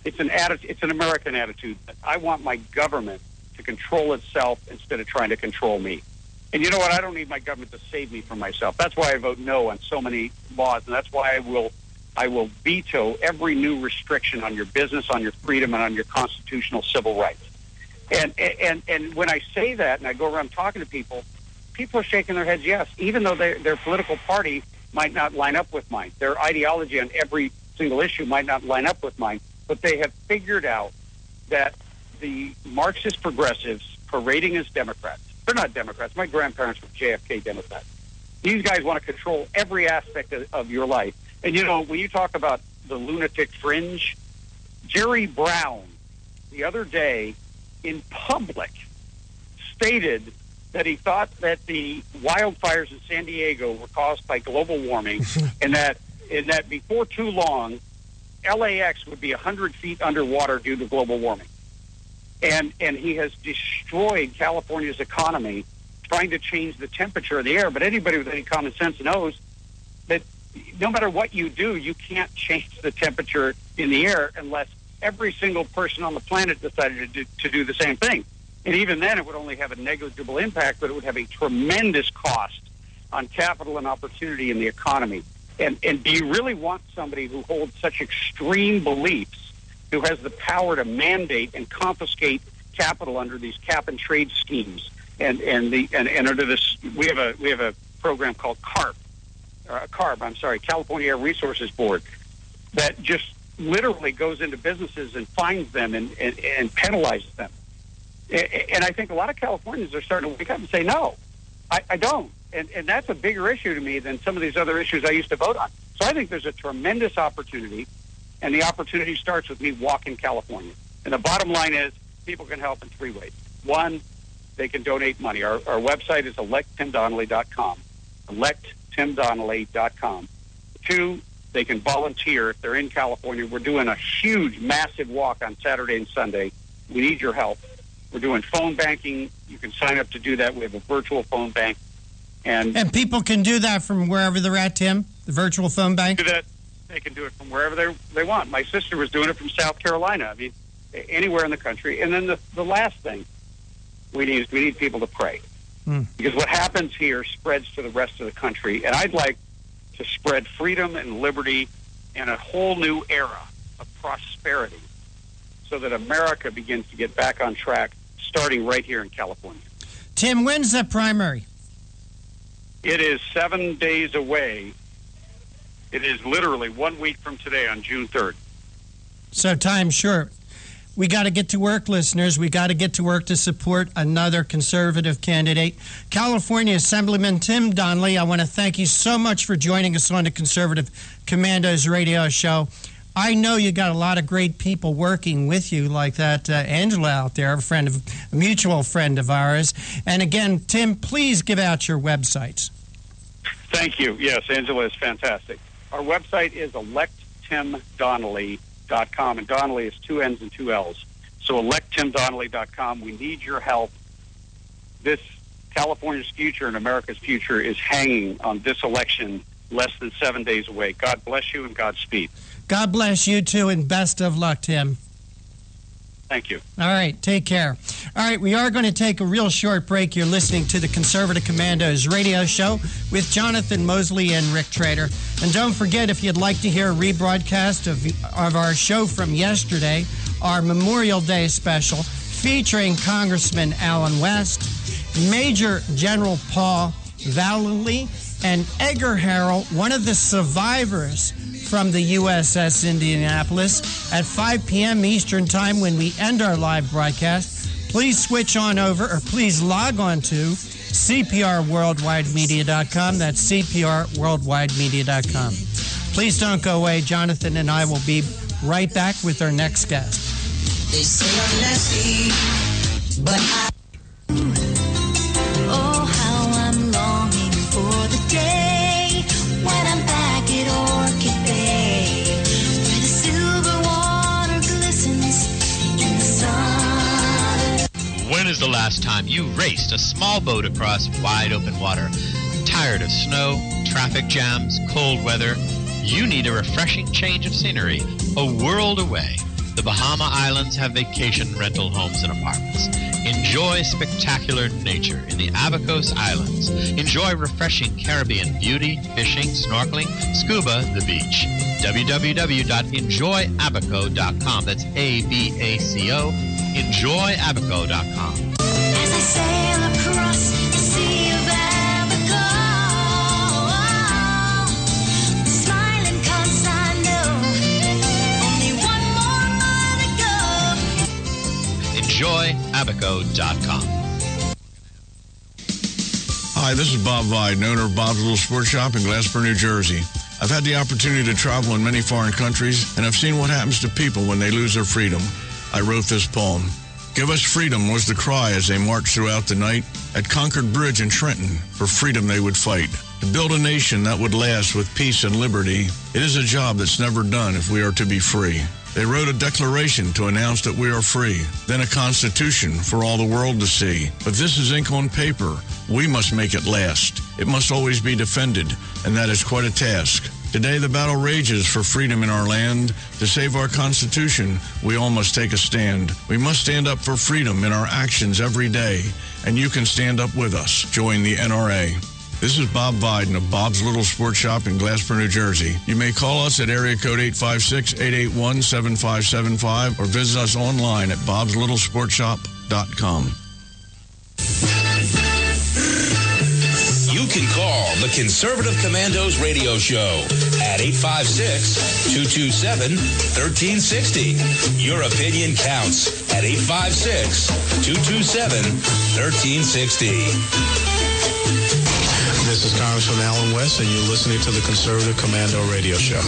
Speaker 12: It's an attitude. It's an American attitude. I want my government to control itself instead of trying to control me. And you know what? I don't need my government to save me from myself. That's why I vote no on so many laws, and that's why I will veto every new restriction on your business, on your freedom, and on your constitutional civil rights. And when I say that, and I go around talking to people are shaking their heads yes, even though their political party might not line up with mine. Their ideology on every single issue might not line up with mine, but they have figured out that the Marxist progressives parading as Democrats, they're not Democrats. My grandparents were JFK Democrats. These guys want to control every aspect of your life. And, you know, when you talk about the lunatic fringe, Jerry Brown the other day in public stated that he thought that the wildfires in San Diego were caused by global warming and that before too long, LAX would be 100 feet underwater due to global warming. And he has destroyed California's economy trying to change the temperature of the air. But anybody with any common sense knows that no matter what you do, you can't change the temperature in the air unless every single person on the planet decided to do the same thing. And even then, it would only have a negligible impact, but it would have a tremendous cost on capital and opportunity in the economy. And do you really want somebody who holds such extreme beliefs, who has the power to mandate and confiscate capital under these cap and trade schemes, And under this, we have a program called California Air Resources Board, that just literally goes into businesses and fines them and penalizes them. And I think a lot of Californians are starting to wake up and say, no, I don't. And that's a bigger issue to me than some of these other issues I used to vote on. So I think there's a tremendous opportunity, and the opportunity starts with me walking California. And the bottom line is people can help in 3 ways. 1, they can donate money. Our website is electtimdonnelly.com, electtimdonnelly.com. 2, they can volunteer if they're in California. We're doing a huge, massive walk on Saturday and Sunday. We need your help. We're doing phone banking. You can sign up to do that. We have a virtual phone bank. And
Speaker 8: people can do that from wherever they're at, Tim, the virtual phone bank?
Speaker 12: Do that. They can do it from wherever they want. My sister was doing it from South Carolina. I mean, anywhere in the country. And then the last thing we need people to pray. Because what happens here spreads to the rest of the country. And I'd like to spread freedom and liberty and a whole new era of prosperity so that America begins to get back on track, starting right here in California.
Speaker 8: Tim, when's the primary?
Speaker 12: It is 7 days away. It is literally 1 week from today on June 3rd.
Speaker 8: So time's short. We got to get to work, listeners. We got to get to work to support another conservative candidate. California Assemblyman Tim Donnelly, I want to thank you so much for joining us on the Conservative Commandos radio show. I know you got a lot of great people working with you, like that Angela out there, a mutual friend of ours. And again, Tim, please give out your websites.
Speaker 12: Thank you. Yes, Angela is fantastic. Our website is electtimdonnelly.com, and Donnelly is 2 N's and 2 L's. So electtimdonnelly.com. We need your help. This California's future and America's future is hanging on this election less than 7 days away. God bless you and Godspeed.
Speaker 8: God bless you too, and best of luck, Tim.
Speaker 12: Thank you.
Speaker 8: All right, take care. All right, we are going to take a real short break. You're listening to the Conservative Commandos radio show with Jonathan Mosley and Rick Trader. And don't forget, if you'd like to hear a rebroadcast of our show from yesterday, our Memorial Day special featuring Congressman Allen West, Major General Paul Vallely, and Edgar Harrell, one of the survivors from the USS Indianapolis, at 5 p.m. Eastern Time when we end our live broadcast. Please switch on over, or please log on to CPRWorldwideMedia.com. That's CPRWorldwideMedia.com. Please don't go away. Jonathan and I will be right back with our next guest.
Speaker 3: They say I'm nasty, but oh, how I'm longing for the day when I'm back at Orchid Bay, where the silver water glistens in the sun.
Speaker 4: When is the last time you raced a small boat across wide open water? Tired of snow, traffic jams, cold weather? You need a refreshing change of scenery, a world away. The Bahama Islands have vacation rental homes and apartments. Enjoy spectacular nature in the Abacos Islands. Enjoy refreshing Caribbean beauty, fishing, snorkeling, scuba, the beach. www.enjoyabaco.com. That's ABACO. Enjoyabaco.com.
Speaker 3: As I sail across the Sea of Abaco, smiling 'cause I know only one more mile to go.
Speaker 4: Enjoyabaco.com.
Speaker 1: Hi, this is Bob Vide, owner of Bob's Little Sports Shop in Glassboro, New Jersey. I've had the opportunity to travel in many foreign countries, and I've seen what happens to people when they lose their freedom. I wrote this poem. Give us freedom was the cry as they marched throughout the night. At Concord Bridge in Trenton, for freedom they would fight. To build a nation that would last with peace and liberty, it is a job that's never done if we are to be free. They wrote a declaration to announce that we are free, then a constitution for all the world to see. But this is ink on paper. We must make it last. It must always be defended, and that is quite a task. Today the battle rages for freedom in our land. To save our Constitution, we all must take a stand. We must stand up for freedom in our actions every day, and you can stand up with us. Join the NRA. This is Bob Viden of Bob's Little Sports Shop in Glassboro, New Jersey. You may call us at area code 856-881-7575 or visit us online at bobslittlesportshop.com.
Speaker 7: can call the Conservative Commandos radio show at 856-227-1360. Your opinion counts at 856-227-1360.
Speaker 10: This is Congressman Alan West, and you're listening to the Conservative Commando Radio Show.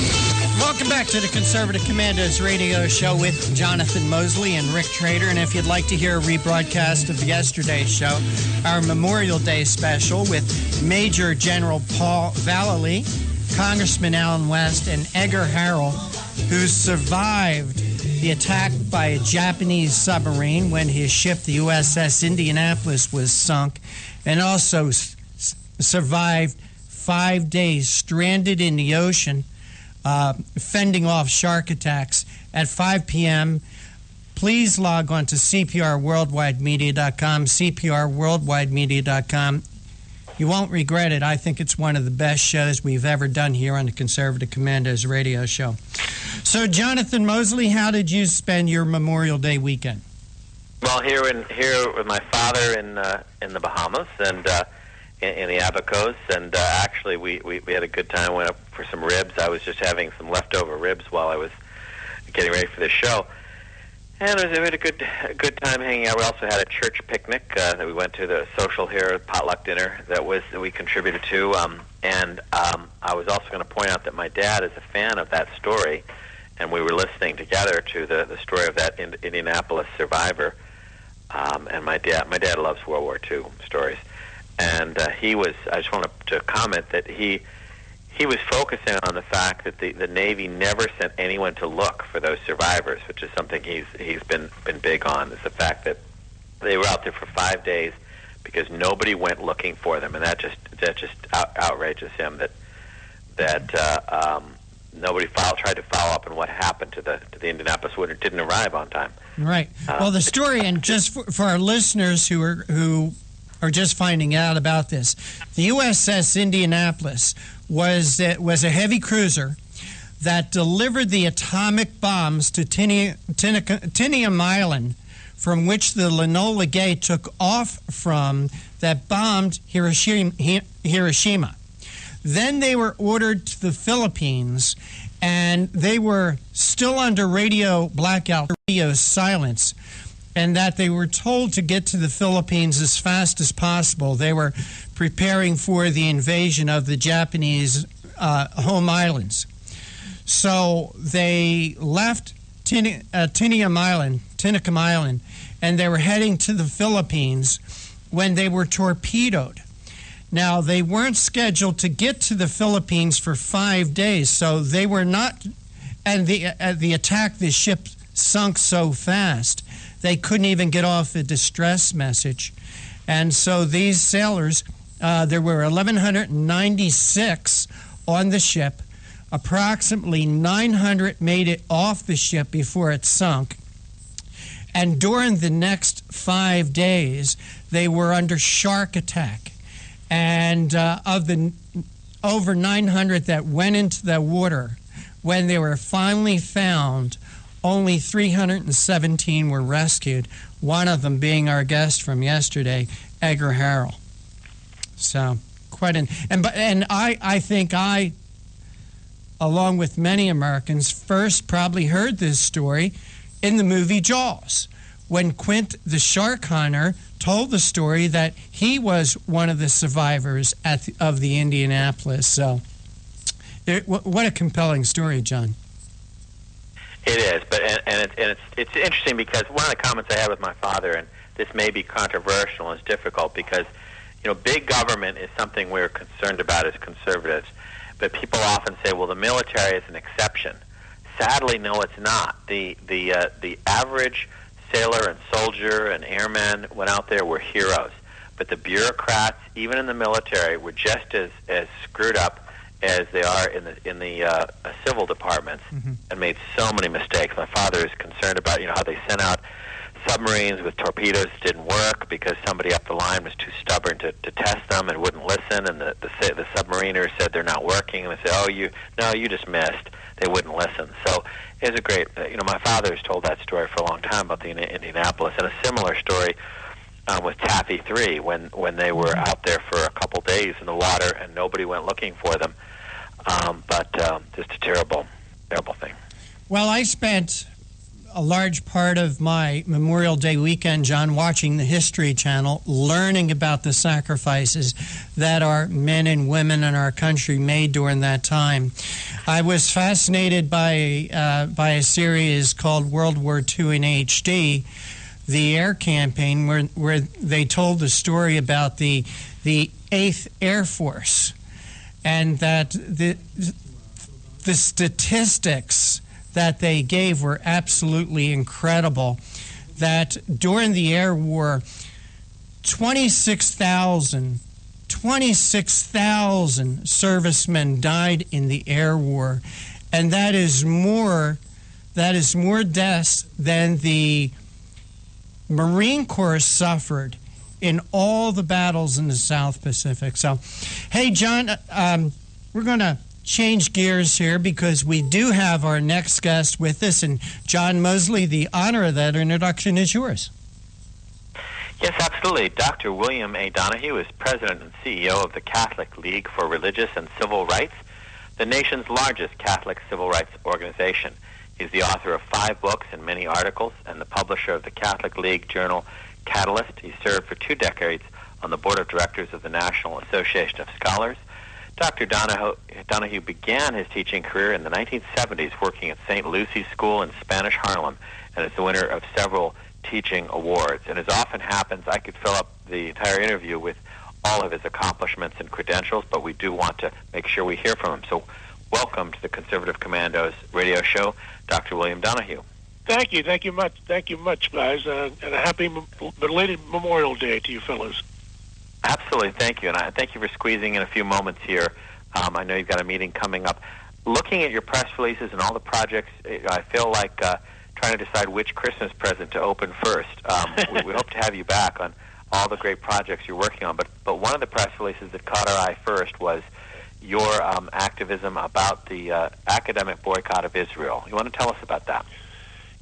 Speaker 8: Welcome back to the Conservative Commandos Radio Show with Jonathan Mosley and Rick Trader. And if you'd like to hear a rebroadcast of yesterday's show, our Memorial Day special with Major General Paul Vallely, Congressman Alan West, and Edgar Harrell, who survived the attack by a Japanese submarine when his ship, the USS Indianapolis, was sunk, and also survived 5 days stranded in the ocean, fending off shark attacks. At 5 p.m., please log on to CPRWorldwideMedia.com, CPRWorldwideMedia.com. You won't regret it. I think it's one of the best shows we've ever done here on the Conservative Commandos Radio Show. So, Jonathan Mosley, how did you spend your Memorial Day weekend?
Speaker 9: Well, here with my father in the Bahamas and in the Abacos, and actually we had a good time. Went up for some ribs. I was just having some leftover ribs while I was getting ready for this show, and we had a good time hanging out. We also had a church picnic that we went to, the social here, potluck dinner that we contributed to, and I was also going to point out that my dad is a fan of that story, and we were listening together to the story of that Indianapolis survivor, and my dad loves World War II stories. And I just wanted to comment that he was focusing on the fact that the Navy never sent anyone to look for those survivors, which is something he's been big on, is the fact that they were out there for 5 days because nobody went looking for them, and that just outrages him that nobody tried to follow up on what happened to the Indianapolis when it didn't arrive on time.
Speaker 8: Right. Well, the story, and just for our listeners who are just finding out about this, the USS Indianapolis was a heavy cruiser that delivered the atomic bombs to Tinian Island, from which the Enola Gay took off from, that bombed Hiroshima. Then they were ordered to the Philippines, and they were still under radio blackout, radio silence, and that they were told to get to the Philippines as fast as possible. They were preparing for the invasion of the Japanese home islands. So they left Tinian Island, and they were heading to the Philippines when they were torpedoed. Now, they weren't scheduled to get to the Philippines for 5 days, so they were not, and the attack, the ship sunk so fast, they couldn't even get off a distress message. And so these sailors, there were 1,196 on the ship. Approximately 900 made it off the ship before it sunk. And during the next 5 days, they were under shark attack. And of the over 900 that went into the water, when they were finally found, only 317 were rescued, one of them being our guest from yesterday, Edgar Harrell. So, quite an... And I think I, along with many Americans, first probably heard this story in the movie Jaws, when Quint, the shark hunter, told the story that he was one of the survivors of the Indianapolis. So, what a compelling story, John.
Speaker 9: It is, but it's interesting because one of the comments I had with my father, and this may be controversial and it's difficult because, big government is something we're concerned about as conservatives, but people often say, well, the military is an exception. Sadly, no, it's not. The average sailor and soldier and airman went out there were heroes, but the bureaucrats, even in the military, were just as screwed up as they are in the civil departments, and made so many mistakes. My father is concerned about how they sent out submarines with torpedoes didn't work because somebody up the line was too stubborn to test them and wouldn't listen, and the submariners said they're not working, and they say, you just missed. They wouldn't listen. So it's a great, my father has told that story for a long time about the Indianapolis, and a similar story with Taffy 3 when they were out there for a couple days in the water and nobody went looking for them. But just a terrible thing.
Speaker 8: Well, I spent a large part of my Memorial Day weekend, John, watching the History Channel, learning about the sacrifices that our men and women in our country made during that time. I was fascinated by a series called World War II in HD, the air campaign, where they told the story about the 8th Air Force, and that the statistics that they gave were absolutely incredible. That during the air war, 26,000 servicemen died in the air war, and that is more deaths than the Marine Corps suffered in all the battles in the South Pacific. So, hey, John, we're going to change gears here because we do have our next guest with us, and John Mosley, the honor of that introduction is yours.
Speaker 9: Yes, absolutely. Dr. William A. Donahue is President and CEO of the Catholic League for Religious and Civil Rights, the nation's largest Catholic civil rights organization. He's the author of 5 books and many articles and the publisher of the Catholic League journal Catalyst. He served for 2 decades on the board of directors of the National Association of Scholars. Dr. Donahue began his teaching career in the 1970s working at St. Lucy's School in Spanish Harlem and is the winner of several teaching awards. And as often happens, I could fill up the entire interview with all of his accomplishments and credentials, but we do want to make sure we hear from him. So welcome to the Conservative Commandos radio show, Dr. William Donahue.
Speaker 13: Thank you much, guys, and a happy belated Memorial Day to you fellows.
Speaker 9: Absolutely, thank you, and I thank you for squeezing in a few moments here. I know you've got a meeting coming up. Looking at your press releases and all the projects, I feel like trying to decide which Christmas present to open first. We hope to have you back on all the great projects you're working on, but one of the press releases that caught our eye first was your activism about the academic boycott of Israel. You want to tell us about that?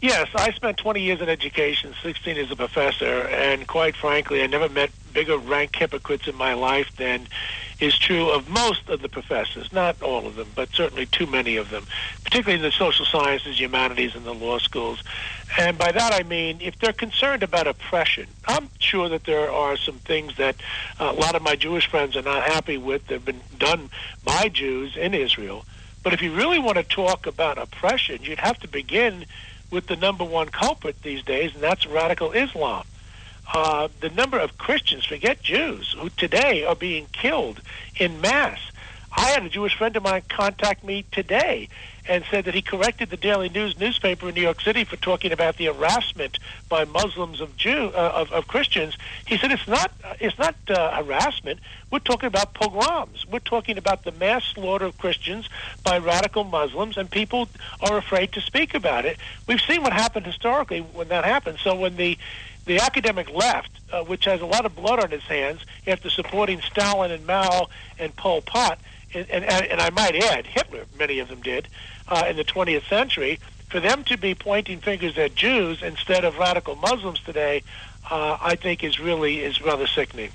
Speaker 13: Yes, I spent 20 years in education, 16 as a professor, and quite frankly, I never met bigger rank hypocrites in my life than is true of most of the professors. Not all of them, but certainly too many of them, particularly in the social sciences, humanities, and the law schools. And by that I mean, if they're concerned about oppression, I'm sure that there are some things that a lot of my Jewish friends are not happy with that have been done by Jews in Israel. But if you really want to talk about oppression, you'd have to begin with the number one culprit these days, and that's radical Islam. The number of Christians, forget Jews, who today are being killed in mass. I had a Jewish friend of mine contact me today and said that he corrected the Daily News newspaper in New York City for talking about the harassment by Muslims of Christians. He said it's not harassment. We're talking about pogroms. We're talking about the mass slaughter of Christians by radical Muslims, and people are afraid to speak about it. We've seen what happened historically when that happened. So when the academic left, which has a lot of blood on its hands after supporting Stalin and Mao and Pol Pot, and I might add, Hitler, many of them did, in the 20th century, for them to be pointing fingers at Jews instead of radical Muslims today, I think is rather sickening.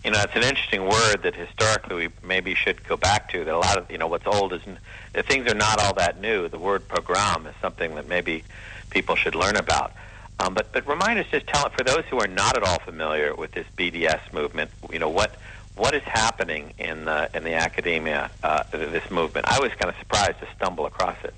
Speaker 9: You know, it's an interesting word that historically we maybe should go back to, that a lot of, what's old is, that things are not all that new. The word pogrom is something that maybe people should learn about. But remind us, just tell it, for those who are not at all familiar with this BDS movement, what is happening in the academia, this movement? I was kind of surprised to stumble across it.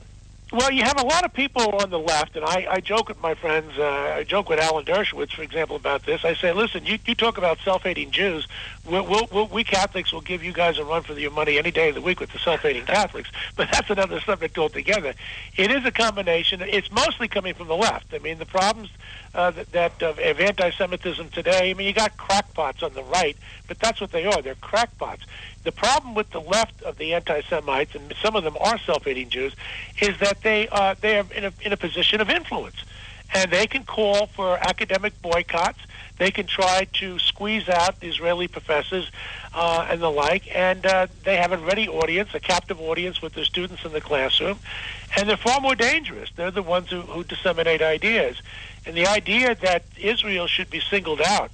Speaker 13: Well, you have a lot of people on the left, and I joke with my friends. I joke with Alan Dershowitz, for example, about this. I say, listen, you talk about self-hating Jews. We Catholics will give you guys a run for your money any day of the week with the self-hating Catholics. But that's another subject altogether. It is a combination. It's mostly coming from the left. I mean, the problems of anti-Semitism today, I mean, you got crackpots on the right, but that's what they are. They're crackpots. The problem with the left of the anti-Semites, and some of them are self-hating Jews, is that they are in a position of influence. and they can call for academic boycotts. They can try to squeeze out Israeli professors and the like, and they have a ready audience, a captive audience with their students in the classroom, and they're far more dangerous. They're the ones who disseminate ideas. And the idea that Israel should be singled out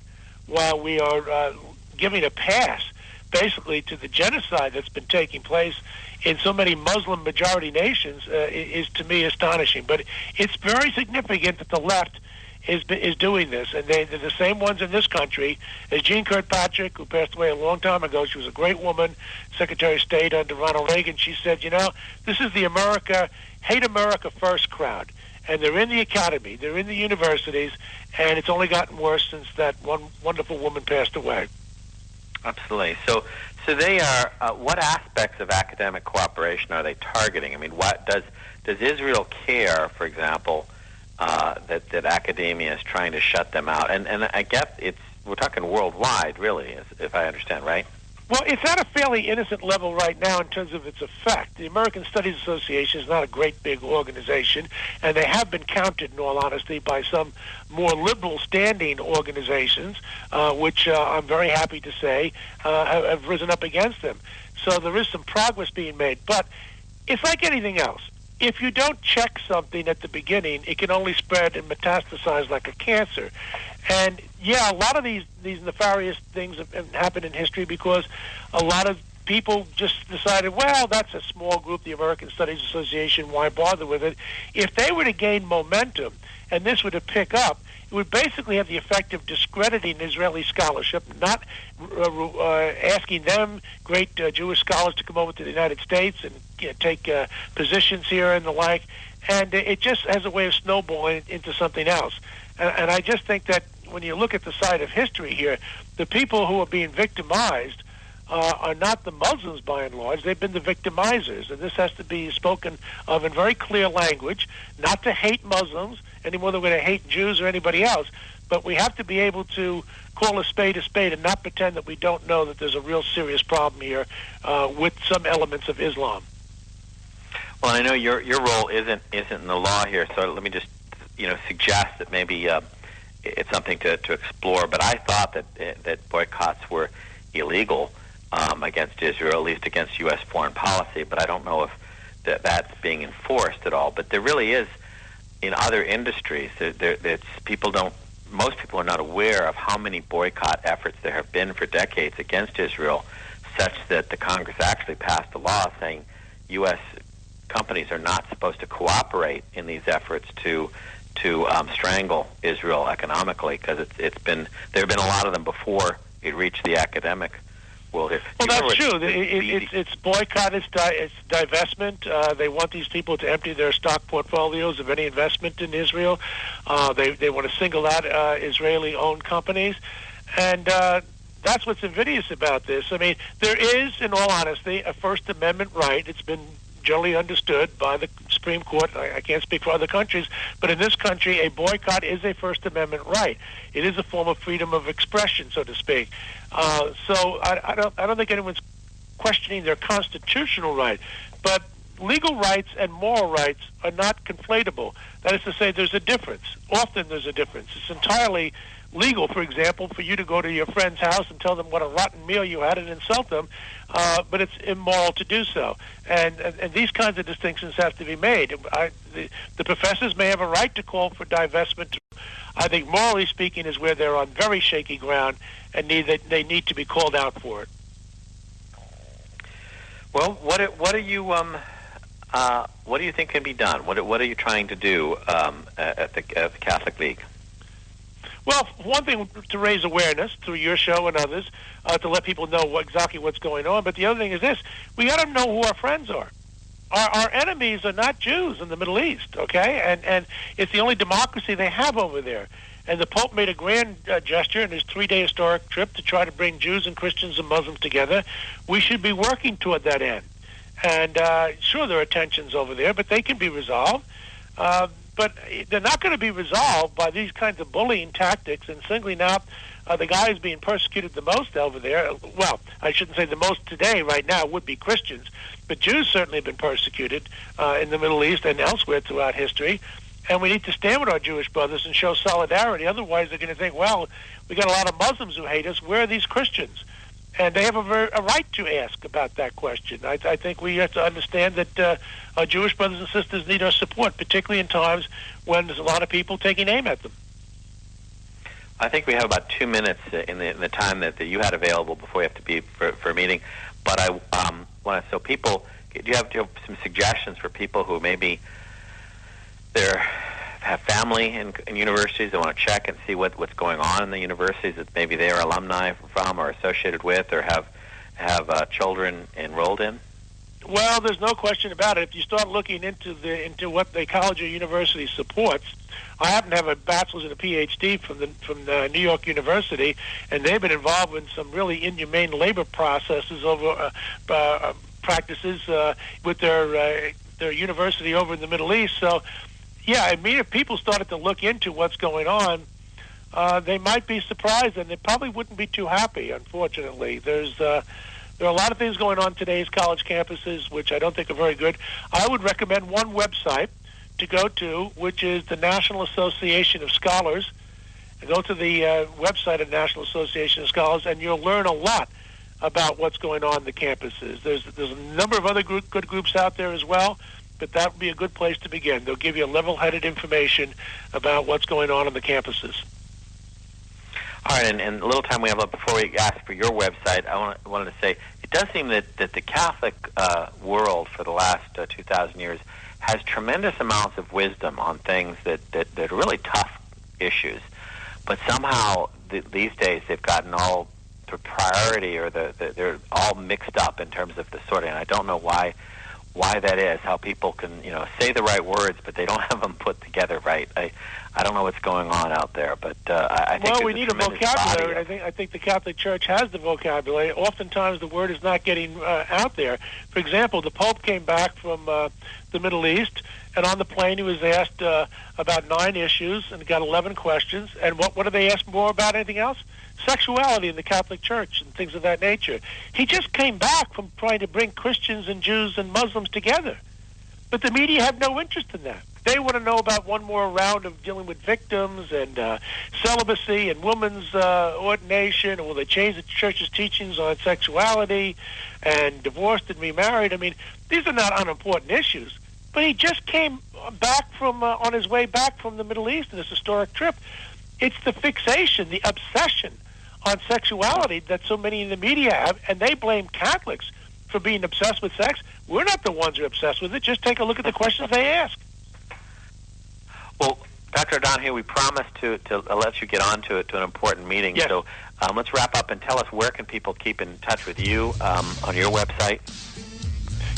Speaker 13: while we are giving a pass, basically, to the genocide that's been taking place in so many Muslim-majority nations is, to me, astonishing. But it's very significant that the left is doing this, and they're the same ones in this country as Jean Kirkpatrick, who passed away a long time ago. She was a great woman, Secretary of State under Ronald Reagan. She said, this is the hate America first crowd, and they're in the academy, they're in the universities, and it's only gotten worse since that one wonderful woman passed away.
Speaker 9: Absolutely. So they are. What aspects of academic cooperation are they targeting? I mean, what does Israel care, for example, that academia is trying to shut them out? And I guess we're talking worldwide, really, if I understand right.
Speaker 13: Well, it's at a fairly innocent level right now in terms of its effect. The American Studies Association is not a great big organization, and they have been counted, in all honesty, by some more liberal standing organizations, which I'm very happy to say have risen up against them. So there is some progress being made. But it's like anything else. If you don't check something at the beginning, it can only spread and metastasize like a cancer. And yeah, a lot of these nefarious things have happened in history because a lot of people just decided, well, that's a small group, the American Studies Association, why bother with it? If they were to gain momentum and this were to pick up, it would basically have the effect of discrediting Israeli scholarship, not asking them, great Jewish scholars, to come over to the United States and take positions here and the like. And it just has a way of snowballing into something else. And I just think that when you look at the side of history here, the people who are being victimized are not the Muslims by and large. They've been the victimizers. And this has to be spoken of in very clear language, not to hate Muslims any more than we're going to hate Jews or anybody else. But we have to be able to call a spade and not pretend that we don't know that there's a real serious problem here with some elements of Islam.
Speaker 9: Well, I know your role isn't in the law here, so let me just suggest that maybe it's something to explore. But I thought that boycotts were illegal against Israel, at least against U.S. foreign policy. But I don't know if that's being enforced at all. But there really is in other industries. Most people are not aware of how many boycott efforts there have been for decades against Israel, such that the Congress actually passed a law saying U.S. companies are not supposed to cooperate in these efforts to strangle Israel economically, because there have been a lot of them before it reached the academic world.
Speaker 13: Well, that's true. It's boycott, it's divestment. They want these people to empty their stock portfolios of any investment in Israel. They want to single out Israeli-owned companies. And that's what's invidious about this. I mean, there is, in all honesty, a First Amendment right. It's been generally understood by the Supreme Court. I can't speak for other countries, but in this country, a boycott is a First Amendment right. It is a form of freedom of expression, so to speak. So I don't think anyone's questioning their constitutional right, but legal rights and moral rights are not conflatable. That is to say, there's a difference. Often there's a difference. It's entirely legal, for example, for you to go to your friend's house and tell them what a rotten meal you had and insult them, but it's immoral to do so. And these kinds of distinctions have to be made. The professors may have a right to call for divestment. I think, morally speaking, is where they're on very shaky ground, and they need to be called out for it.
Speaker 9: Well, what do you think can be done? What are you trying to do at the Catholic League?
Speaker 13: Well, one thing, to raise awareness through your show and others, to let people know exactly what's going on. But the other thing is this: we got to know who our friends are. Our enemies are not Jews in the Middle East, okay? And it's the only democracy they have over there. And the Pope made a grand gesture in his 3-day historic trip to try to bring Jews and Christians and Muslims together. We should be working toward that end. And sure, there are tensions over there, but they can be resolved. But they're not going to be resolved by these kinds of bullying tactics and singling out the guy who's being persecuted the most over there. Well, I shouldn't say the most today, right now, would be Christians. But Jews certainly have been persecuted in the Middle East and elsewhere throughout history. And we need to stand with our Jewish brothers and show solidarity. Otherwise, they're going to think, well, we got a lot of Muslims who hate us. Where are these Christians? And they have a right to ask about that question. I think we have to understand that our Jewish brothers and sisters need our support, particularly in times when there's a lot of people taking aim at them.
Speaker 9: I think we have about 2 minutes in the time that you had available before you have to be for a meeting. But I want to, so people, do you have some suggestions for people who maybe have family in universities, they want to check and see what's going on in the universities that maybe they're alumni from or associated with or have children enrolled in?
Speaker 13: Well, there's no question about it. If you start looking into what the college or university supports, I happen to have a bachelor's and a PhD from the New York University, and they've been involved in some really inhumane labor processes over practices with their university over in the Middle East. So, yeah, I mean, if people started to look into what's going on, they might be surprised, and they probably wouldn't be too happy. Unfortunately, there are a lot of things going on today's college campuses which I don't think are very good. I would recommend one website to go to, which is the National Association of Scholars. Go to the website of National Association of Scholars, and you'll learn a lot about what's going on in the campuses. There's a number of other good groups out there as well, but that would be a good place to begin. They'll give you level-headed information about what's going on the campuses.
Speaker 9: All right, and a little time we have left before we ask for your website, I wanted to say it does seem that the Catholic world for the last 2,000 years has tremendous amounts of wisdom on things that are really tough issues, but somehow these days they've gotten all the priority or they're all mixed up in terms of the sorting. And I don't know why that is. How people can say the right words, but they don't have them put together right. I don't know what's going on out there, but I think
Speaker 13: we need a vocabulary. I think the Catholic Church has the vocabulary. Oftentimes, the word is not getting out there. For example, the Pope came back from the Middle East, and on the plane he was asked about 9 issues and got 11 questions. And what do they ask more about? Anything else? Sexuality in the Catholic Church and things of that nature. He just came back from trying to bring Christians and Jews and Muslims together. But the media have no interest in that. They want to know about one more round of dealing with victims and celibacy and women's ordination, and will they change the church's teachings on sexuality and divorced and remarried. I mean, these are not unimportant issues. But he just came back from on his way back from the Middle East in this historic trip. It's the fixation, the obsession on sexuality that so many in the media have, and they blame Catholics for being obsessed with sex. We're not the ones who are obsessed with it. Just take a look at the questions they ask.
Speaker 9: Well, Dr. O'Donohue, we promised to let you get on to an important meeting.
Speaker 13: Yes.
Speaker 9: So let's wrap up and tell us where can people keep in touch with you on your website.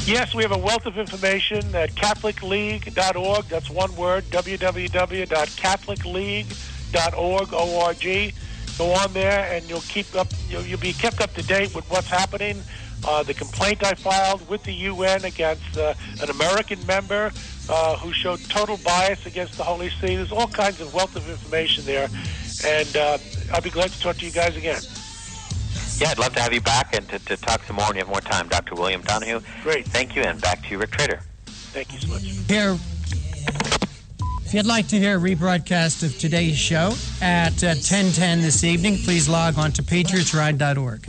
Speaker 13: Yes, we have a wealth of information at CatholicLeague.org. That's one word, www.CatholicLeague.org. Go on there, and you'll be kept up to date with what's happening. The complaint I filed with the UN against an American member who showed total bias against the Holy See. There's all kinds of wealth of information there, and I'll be glad to talk to you guys again.
Speaker 9: Yeah, I'd love to have you back and to talk some more when you have more time. Dr. William Donahue.
Speaker 13: Great.
Speaker 9: Thank you, and back to you, Rick Trader.
Speaker 13: Thank you so much.
Speaker 8: If you'd like to hear a rebroadcast of today's show at 10:10 this evening, please log on to patriotsride.org.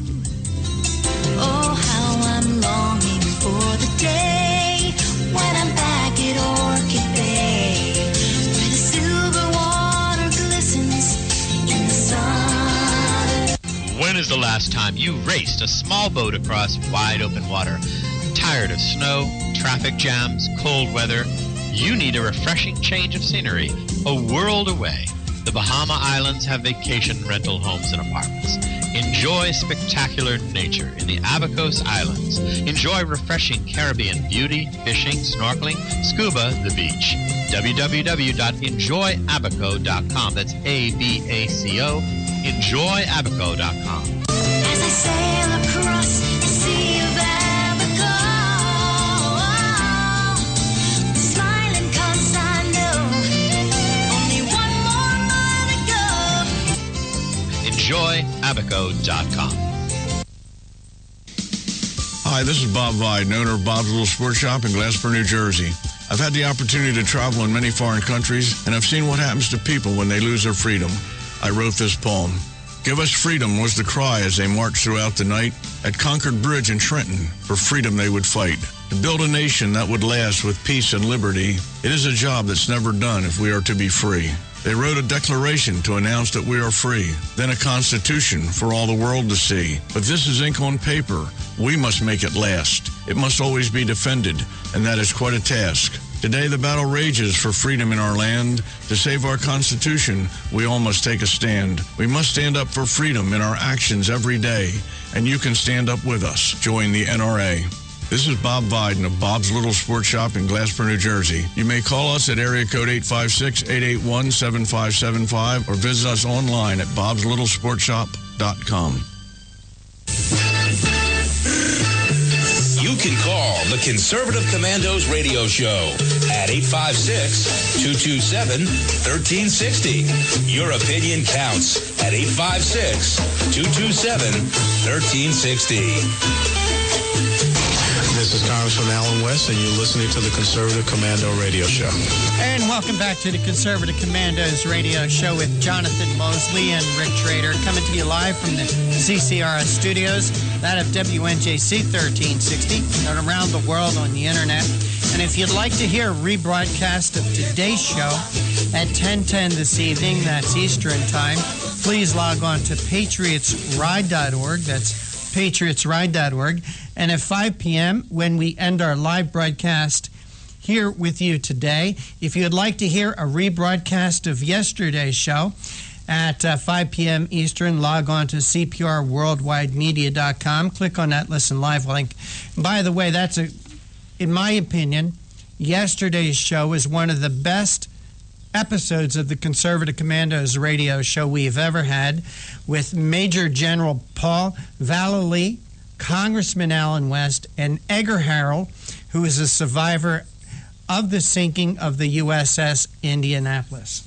Speaker 3: Oh, how I'm longing for the day when I'm back at Orchid Bay, where the silver water glistens in the sun.
Speaker 4: When is the last time you raced a small boat across wide open water? Tired of snow, traffic jams, cold weather? You need a refreshing change of scenery, a world away. The Bahama Islands have vacation rental homes and apartments. Enjoy spectacular nature in the Abacos Islands. Enjoy refreshing Caribbean beauty, fishing, snorkeling, scuba, the beach. www.enjoyabaco.com. That's ABACO. EnjoyAbaco.com.
Speaker 3: As I sail across the sea of Abaco, smiling 'cause I know only one more mile to go.
Speaker 4: EnjoyAbaco.com.
Speaker 1: Hi, this is Bob Vide, owner of Bob's Little Sports Shop in Glasper, New Jersey. I've had the opportunity to travel in many foreign countries, and I've seen what happens to people when they lose their freedom. I wrote this poem. Give us freedom was the cry as they marched throughout the night. At Concord Bridge in Trenton, for freedom they would fight. To build a nation that would last with peace and liberty, it is a job that's never done if we are to be free. They wrote a declaration to announce that we are free, then a constitution for all the world to see. But this is ink on paper. We must make it last. It must always be defended, and that is quite a task. Today the battle rages for freedom in our land. To save our Constitution, we all must take a stand. We must stand up for freedom in our actions every day, and you can stand up with us. Join the NRA. This is Bob Viden of Bob's Little Sports Shop in Glasper, New Jersey. You may call us at area code 856-881-7575 or visit us online at bobslittle.sportshop.com.
Speaker 7: You can call the Conservative Commandos radio show at 856-227-1360. Your opinion counts at 856-227-1360.
Speaker 10: This is Congressman Alan West, and you're listening to the Conservative Commando Radio Show.
Speaker 8: And welcome back to the Conservative Commandos Radio Show with Jonathan Mosley and Rick Trader, coming to you live from the CCRS studios, that of WNJC 1360, and around the world on the internet. And if you'd like to hear a rebroadcast of today's show at 10:10 this evening, that's Eastern Time, please log on to patriotsride.org. That's patriotsride.org. And at 5 p.m., when we end our live broadcast here with you today, if you'd like to hear a rebroadcast of yesterday's show at 5 p.m. Eastern, log on to cprworldwidemedia.com. Click on that Listen Live link. By the way, in my opinion, yesterday's show is one of the best episodes of the Conservative Commandos radio show we've ever had, with Major General Paul Vallely, Congressman Alan West, and Edgar Harrell, who is a survivor of the sinking of the USS Indianapolis.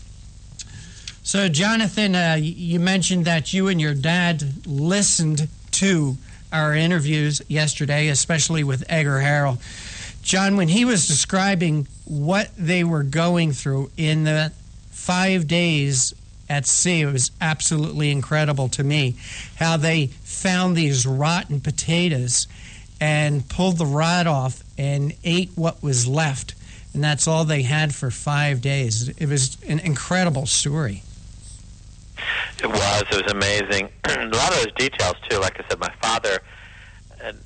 Speaker 8: So, Jonathan, you mentioned that you and your dad listened to our interviews yesterday, especially with Edgar Harrell. John, when he was describing what they were going through in the 5 days at sea, it was absolutely incredible to me how they found these rotten potatoes and pulled the rot off and ate what was left. And that's all they had for 5 days. It was an incredible story.
Speaker 9: It was amazing. A lot of those details, too. Like I said, my father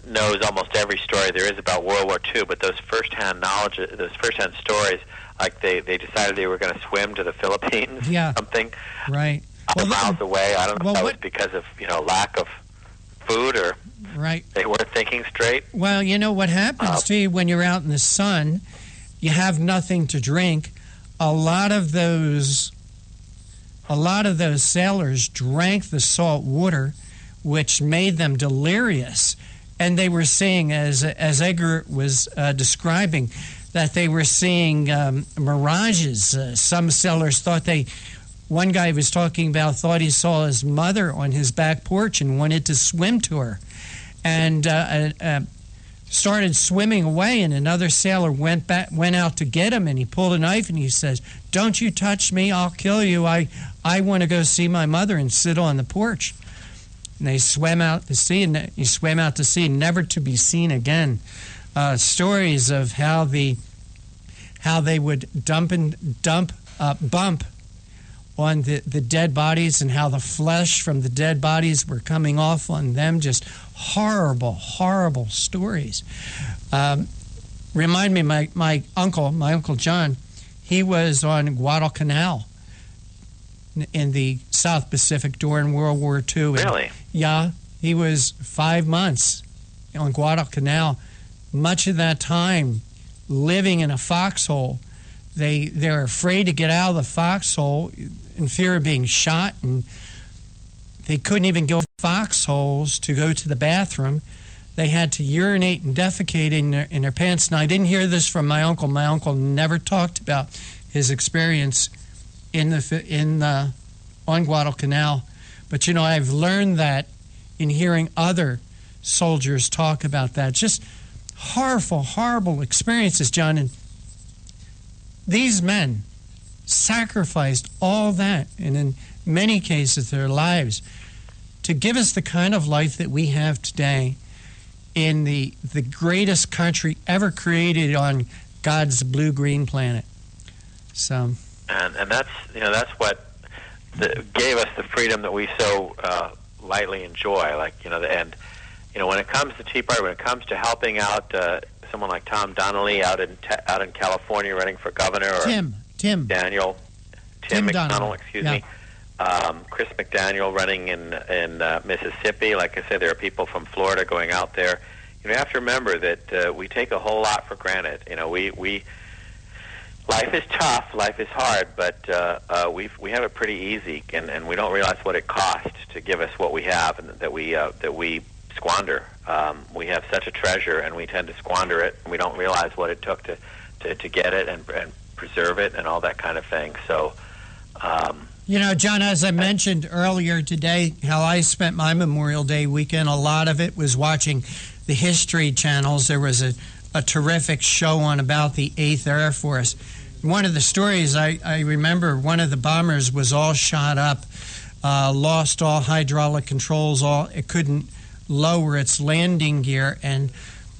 Speaker 9: knows almost every story there is about World War II, but those firsthand knowledge, those firsthand stories, like they decided they were going to swim to the Philippines, something,
Speaker 8: right,
Speaker 9: miles away. I don't know if that was because of lack of food or they weren't thinking straight.
Speaker 8: Well, you know what happens to you when you're out in the sun, you have nothing to drink. A lot of those sailors drank the salt water, which made them delirious. And they were seeing, as Edgar was describing, that they were seeing mirages. Some sailors thought one guy was talking about thought he saw his mother on his back porch and wanted to swim to her, and started swimming away. And another sailor went out to get him, and he pulled a knife and he says, "Don't you touch me! I'll kill you! I want to go see my mother and sit on the porch." And they swam out to sea, and he swam out to sea, never to be seen again. Stories of how they would bump on the dead bodies, and how the flesh from the dead bodies were coming off on them. Just horrible, horrible stories. Remind me, my uncle John, he was on Guadalcanal in the South Pacific during World War II.
Speaker 9: Really?
Speaker 8: Yeah, he was 5 months on Guadalcanal. Much of that time living in a foxhole. They're afraid to get out of the foxhole in fear of being shot, and they couldn't even go to foxholes to go to the bathroom. They had to urinate and defecate in their pants. Now, I didn't hear this from my uncle. My uncle never talked about his experience on Guadalcanal. But, I've learned that in hearing other soldiers talk about that. Just horrible, horrible experiences, John. And these men sacrificed all that, and in many cases their lives, to give us the kind of life that we have today in the greatest country ever created on God's blue-green planet. So,
Speaker 9: and that's what gave us the freedom that we so lightly enjoy. Like, and when it comes to Tea Party, when it comes to helping out someone like Tom Donnelly out in California running for governor, or
Speaker 8: Tim
Speaker 9: McDonnell,
Speaker 8: Donnelly.
Speaker 9: me. Chris McDaniel running in Mississippi. Like I said, there are people from Florida going out there. You have to remember that we take a whole lot for granted. We life is tough, life is hard, but we have it pretty easy, and we don't realize what it costs to give us what we have, and that we squander. We have such a treasure, and we tend to squander it, and we don't realize what it took to get it and preserve it and all that kind of thing. So,
Speaker 8: John, as I mentioned earlier today, how I spent my Memorial Day weekend, a lot of it was watching the History channels. There was a terrific show on about the 8th Air Force. One of the stories I remember, one of the bombers was all shot up, lost all hydraulic controls, it couldn't lower its landing gear, and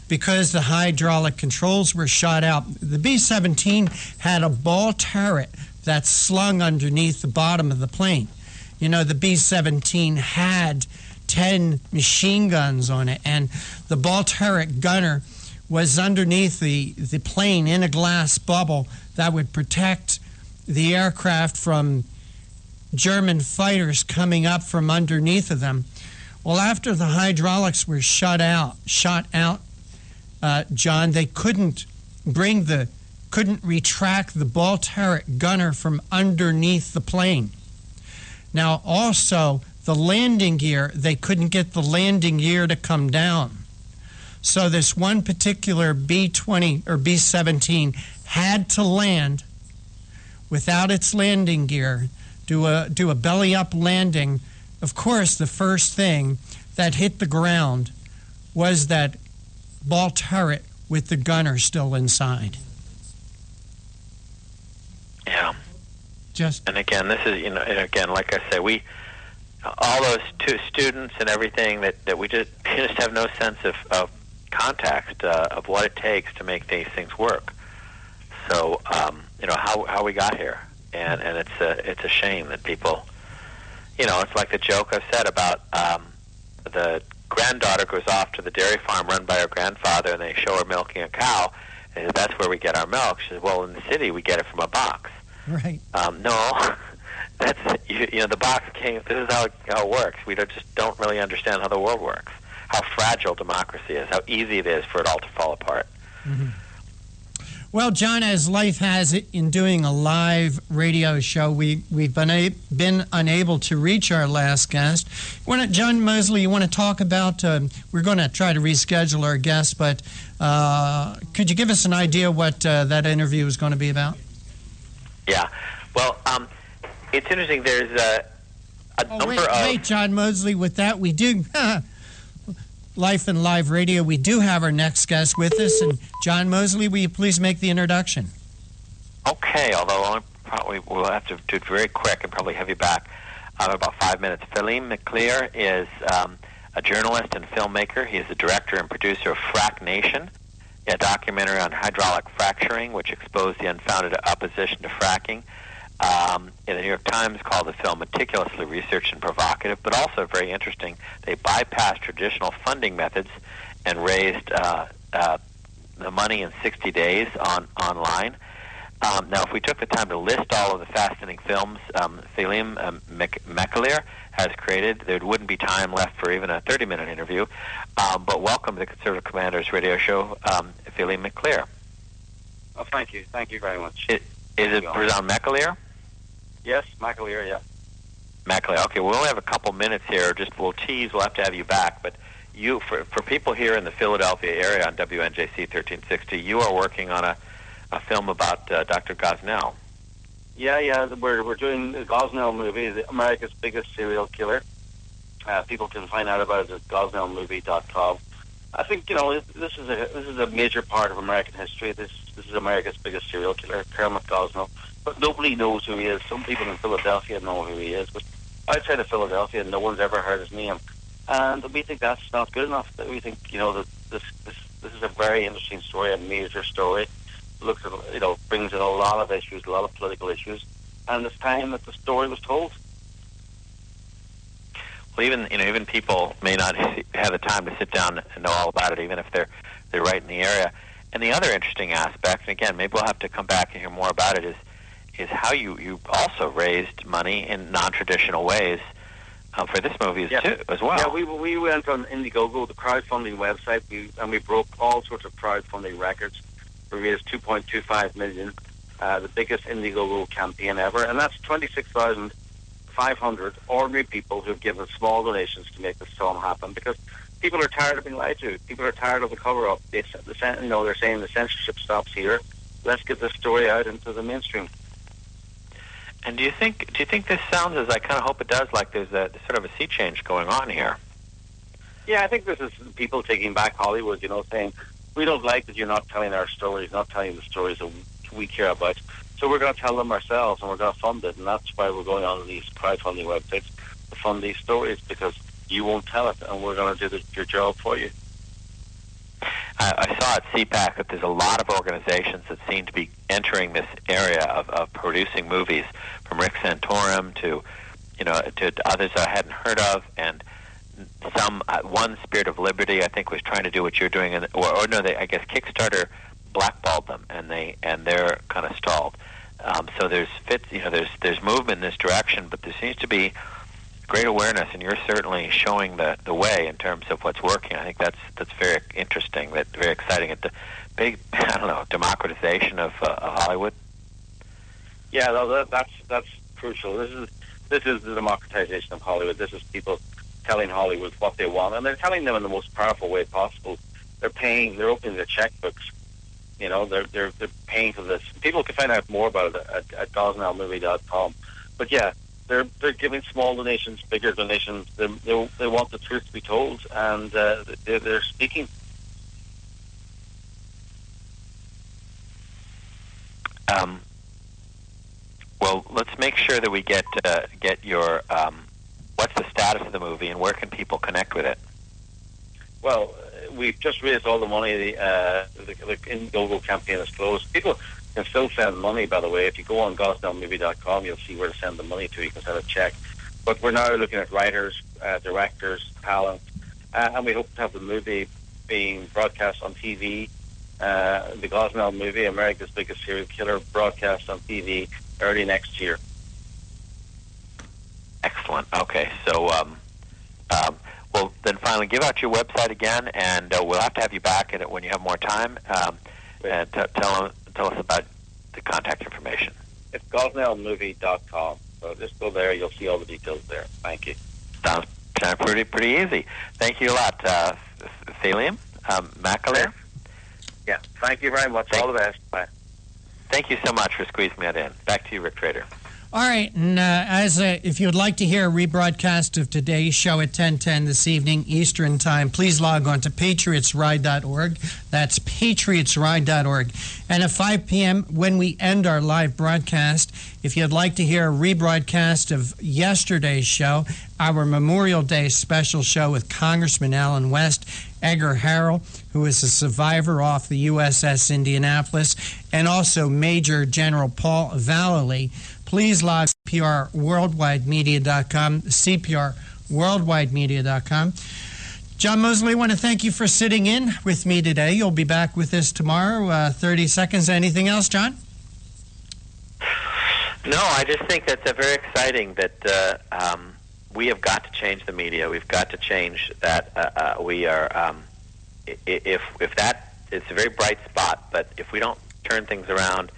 Speaker 8: because the hydraulic controls were shot out, the B-17 had a ball turret that's slung underneath the bottom of the plane. The B-17 had 10 machine guns on it, and the ball turret gunner was underneath the plane in a glass bubble that would protect the aircraft from German fighters coming up from underneath of them. Well, after the hydraulics were shot out, John, they couldn't retract the ball turret gunner from underneath the plane. Now, also, the landing gear, they couldn't get the landing gear to come down. So this one particular B-20 or B-17 had to land without its landing gear, do a belly-up landing. Of course, the first thing that hit the ground was that ball turret with the gunner still inside.
Speaker 9: Yeah. And again, this is, and again, like I say, all those students and everything that we just have no sense of context of what it takes to make these things work. So, how we got here, and it's a shame that people, it's like the joke I've said about the granddaughter goes off to the dairy farm run by her grandfather, and they show her milking a cow, and that's where we get our milk. She says, well, in the city we get it from a box.
Speaker 8: Right.
Speaker 9: No, that's the box came. This is how it works. We just don't really understand how the world works, how fragile democracy is, how easy it is for it all to fall apart.
Speaker 8: Mm-hmm. Well, John, as life has it, in doing a live radio show, we've been unable to reach our last guest. John Mosley, you want to talk about? We're going to try to reschedule our guest, but could you give us an idea what that interview is going to be about?
Speaker 9: Yeah. Well, it's interesting. There's a number of...
Speaker 8: Wait, John Mosley, with that, we do... Life and Live Radio, we do have our next guest with us. And John Mosley, will you please make the introduction?
Speaker 9: Okay, although we'll have to do it very quick and probably have you back in about 5 minutes. Philippe McClear is a journalist and filmmaker. He is the director and producer of Frack Nation, a documentary on hydraulic fracturing, which exposed the unfounded opposition to fracking. In the New York Times called the film meticulously researched and provocative, but also very interesting. They bypassed traditional funding methods and raised the money in 60 days online. Now, if we took the time to list all of the fascinating films Philippe McClear has created, there wouldn't be time left for even a 30-minute interview. But welcome to the Conservative Commanders radio show, Philippe McClear.
Speaker 14: Oh, thank you. Thank you very much.
Speaker 9: Is it pronounced McClear?
Speaker 14: Yes, McClear, yeah.
Speaker 9: McClear. Okay, we only have a couple minutes here. We'll tease. We'll have to have you back. But you, for people here in the Philadelphia area on WNJC 1360, you are working on a film about Dr. Gosnell.
Speaker 14: Yeah. We're doing the Gosnell movie, America's biggest serial killer. People can find out about it at gosnellmovie.com. I think this is a major part of American history. This This is America's biggest serial killer, Kermit Gosnell. But nobody knows who he is. Some people in Philadelphia know who he is, but outside of Philadelphia, no one's ever heard his name. And we think that's not good enough. We think, that this is a very interesting story, a major story. Looks at, brings in a lot of issues, a lot of political issues, and it's time that the story was told.
Speaker 9: Well, even people may not have the time to sit down and know all about it, even if they're right in the area. And the other interesting aspect, and again, maybe we'll have to come back and hear more about it, is how you also raised money in non-traditional ways for this movie too, as well.
Speaker 14: Yeah, we went on Indiegogo, the crowdfunding website, and we broke all sorts of crowdfunding records. We raised $2.25 million, the biggest Indiegogo campaign ever, and that's 26,500 ordinary people who've given small donations to make this film happen, because people are tired of being lied to. People are tired of the cover-up. They're saying the censorship stops here. Let's get this story out into the mainstream.
Speaker 9: And do you think this sounds, as I kind of hope it does, like there's a sort of a sea change going on here?
Speaker 14: Yeah, I think this is people taking back Hollywood, saying, we don't like that you're not telling our stories, not telling the stories that we care about. So we're going to tell them ourselves, and we're going to fund it. And that's why we're going on these crowdfunding websites to fund these stories, because you won't tell it, and we're going to do your job for you.
Speaker 9: I saw at CPAC that there's a lot of organizations that seem to be entering this area of producing movies, from Rick Santorum to others I hadn't heard of, and some one Spirit of Liberty I think was trying to do what you're doing, I guess Kickstarter blackballed them, and they're kind of stalled. So there's movement in this direction, but there seems to be great awareness, and you're certainly showing the way in terms of what's working. I think that's very interesting, very exciting. It's a big, democratization of Hollywood.
Speaker 14: Yeah, that's crucial. This is the democratization of Hollywood. This is people telling Hollywood what they want, and they're telling them in the most powerful way possible. They're opening their checkbooks. They're paying for this. People can find out more about it at gosnellmovie.com. But yeah, they're giving small donations, bigger donations. They want the truth to be told, and they're speaking.
Speaker 9: Well, let's make sure that we get your what's the status of the movie, and where can people connect with it?
Speaker 14: Well, we've just raised all the money. The Indiegogo campaign is closed. People can still send money, by the way. If you go on gosnellmovie.com, you'll see where to send the money to. You can send a check. But we're now looking at writers, directors, talent, and we hope to have the movie being broadcast on TV. The Gosnell movie, America's Biggest Serial Killer, broadcast on TV early next year.
Speaker 9: Excellent. Okay, so well, then finally give out your website again, and we'll have to have you back in it when you have more time, and tell us about the contact information.
Speaker 14: It's gosnellmovie.com. So just go there. You'll see all the details there. Thank you.
Speaker 9: Sounds pretty easy. Thank you a lot, Thalium McAleer.
Speaker 14: Yeah. Thank you very much. All the best. Bye.
Speaker 9: Thank you so much for squeezing me in. Back to you, Rick Trader.
Speaker 8: All right, and if you would like to hear a rebroadcast of today's show at 10:10 this evening Eastern Time, please log on to patriotsride.org. That's patriotsride.org. And at 5 p.m., when we end our live broadcast, if you'd like to hear a rebroadcast of yesterday's show, our Memorial Day special show with Congressman Alan West, Edgar Harrell, who is a survivor off the USS Indianapolis, and also Major General Paul Vallely, please log CPRWorldwideMedia.com, CPRWorldwideMedia.com. John Mosley, I want to thank you for sitting in with me today. You'll be back with us tomorrow. 30 seconds. Anything else, John?
Speaker 9: No, I just think that's very exciting that we have got to change the media. We've got to change that. We are, if that, it's a very bright spot, but if we don't turn things around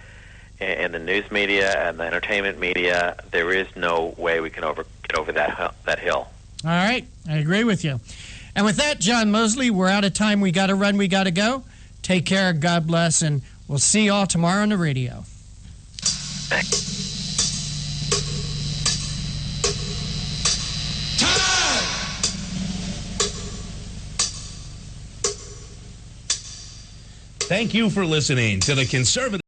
Speaker 9: in the news media and the entertainment media, there is no way we can get over that hill.
Speaker 8: All right, I agree with you. And with that, John Mosley, we're out of time. We got to run. We got to go. Take care. God bless, and we'll see you all tomorrow on the radio.
Speaker 9: Thanks.
Speaker 7: Thank you for listening to the Conservative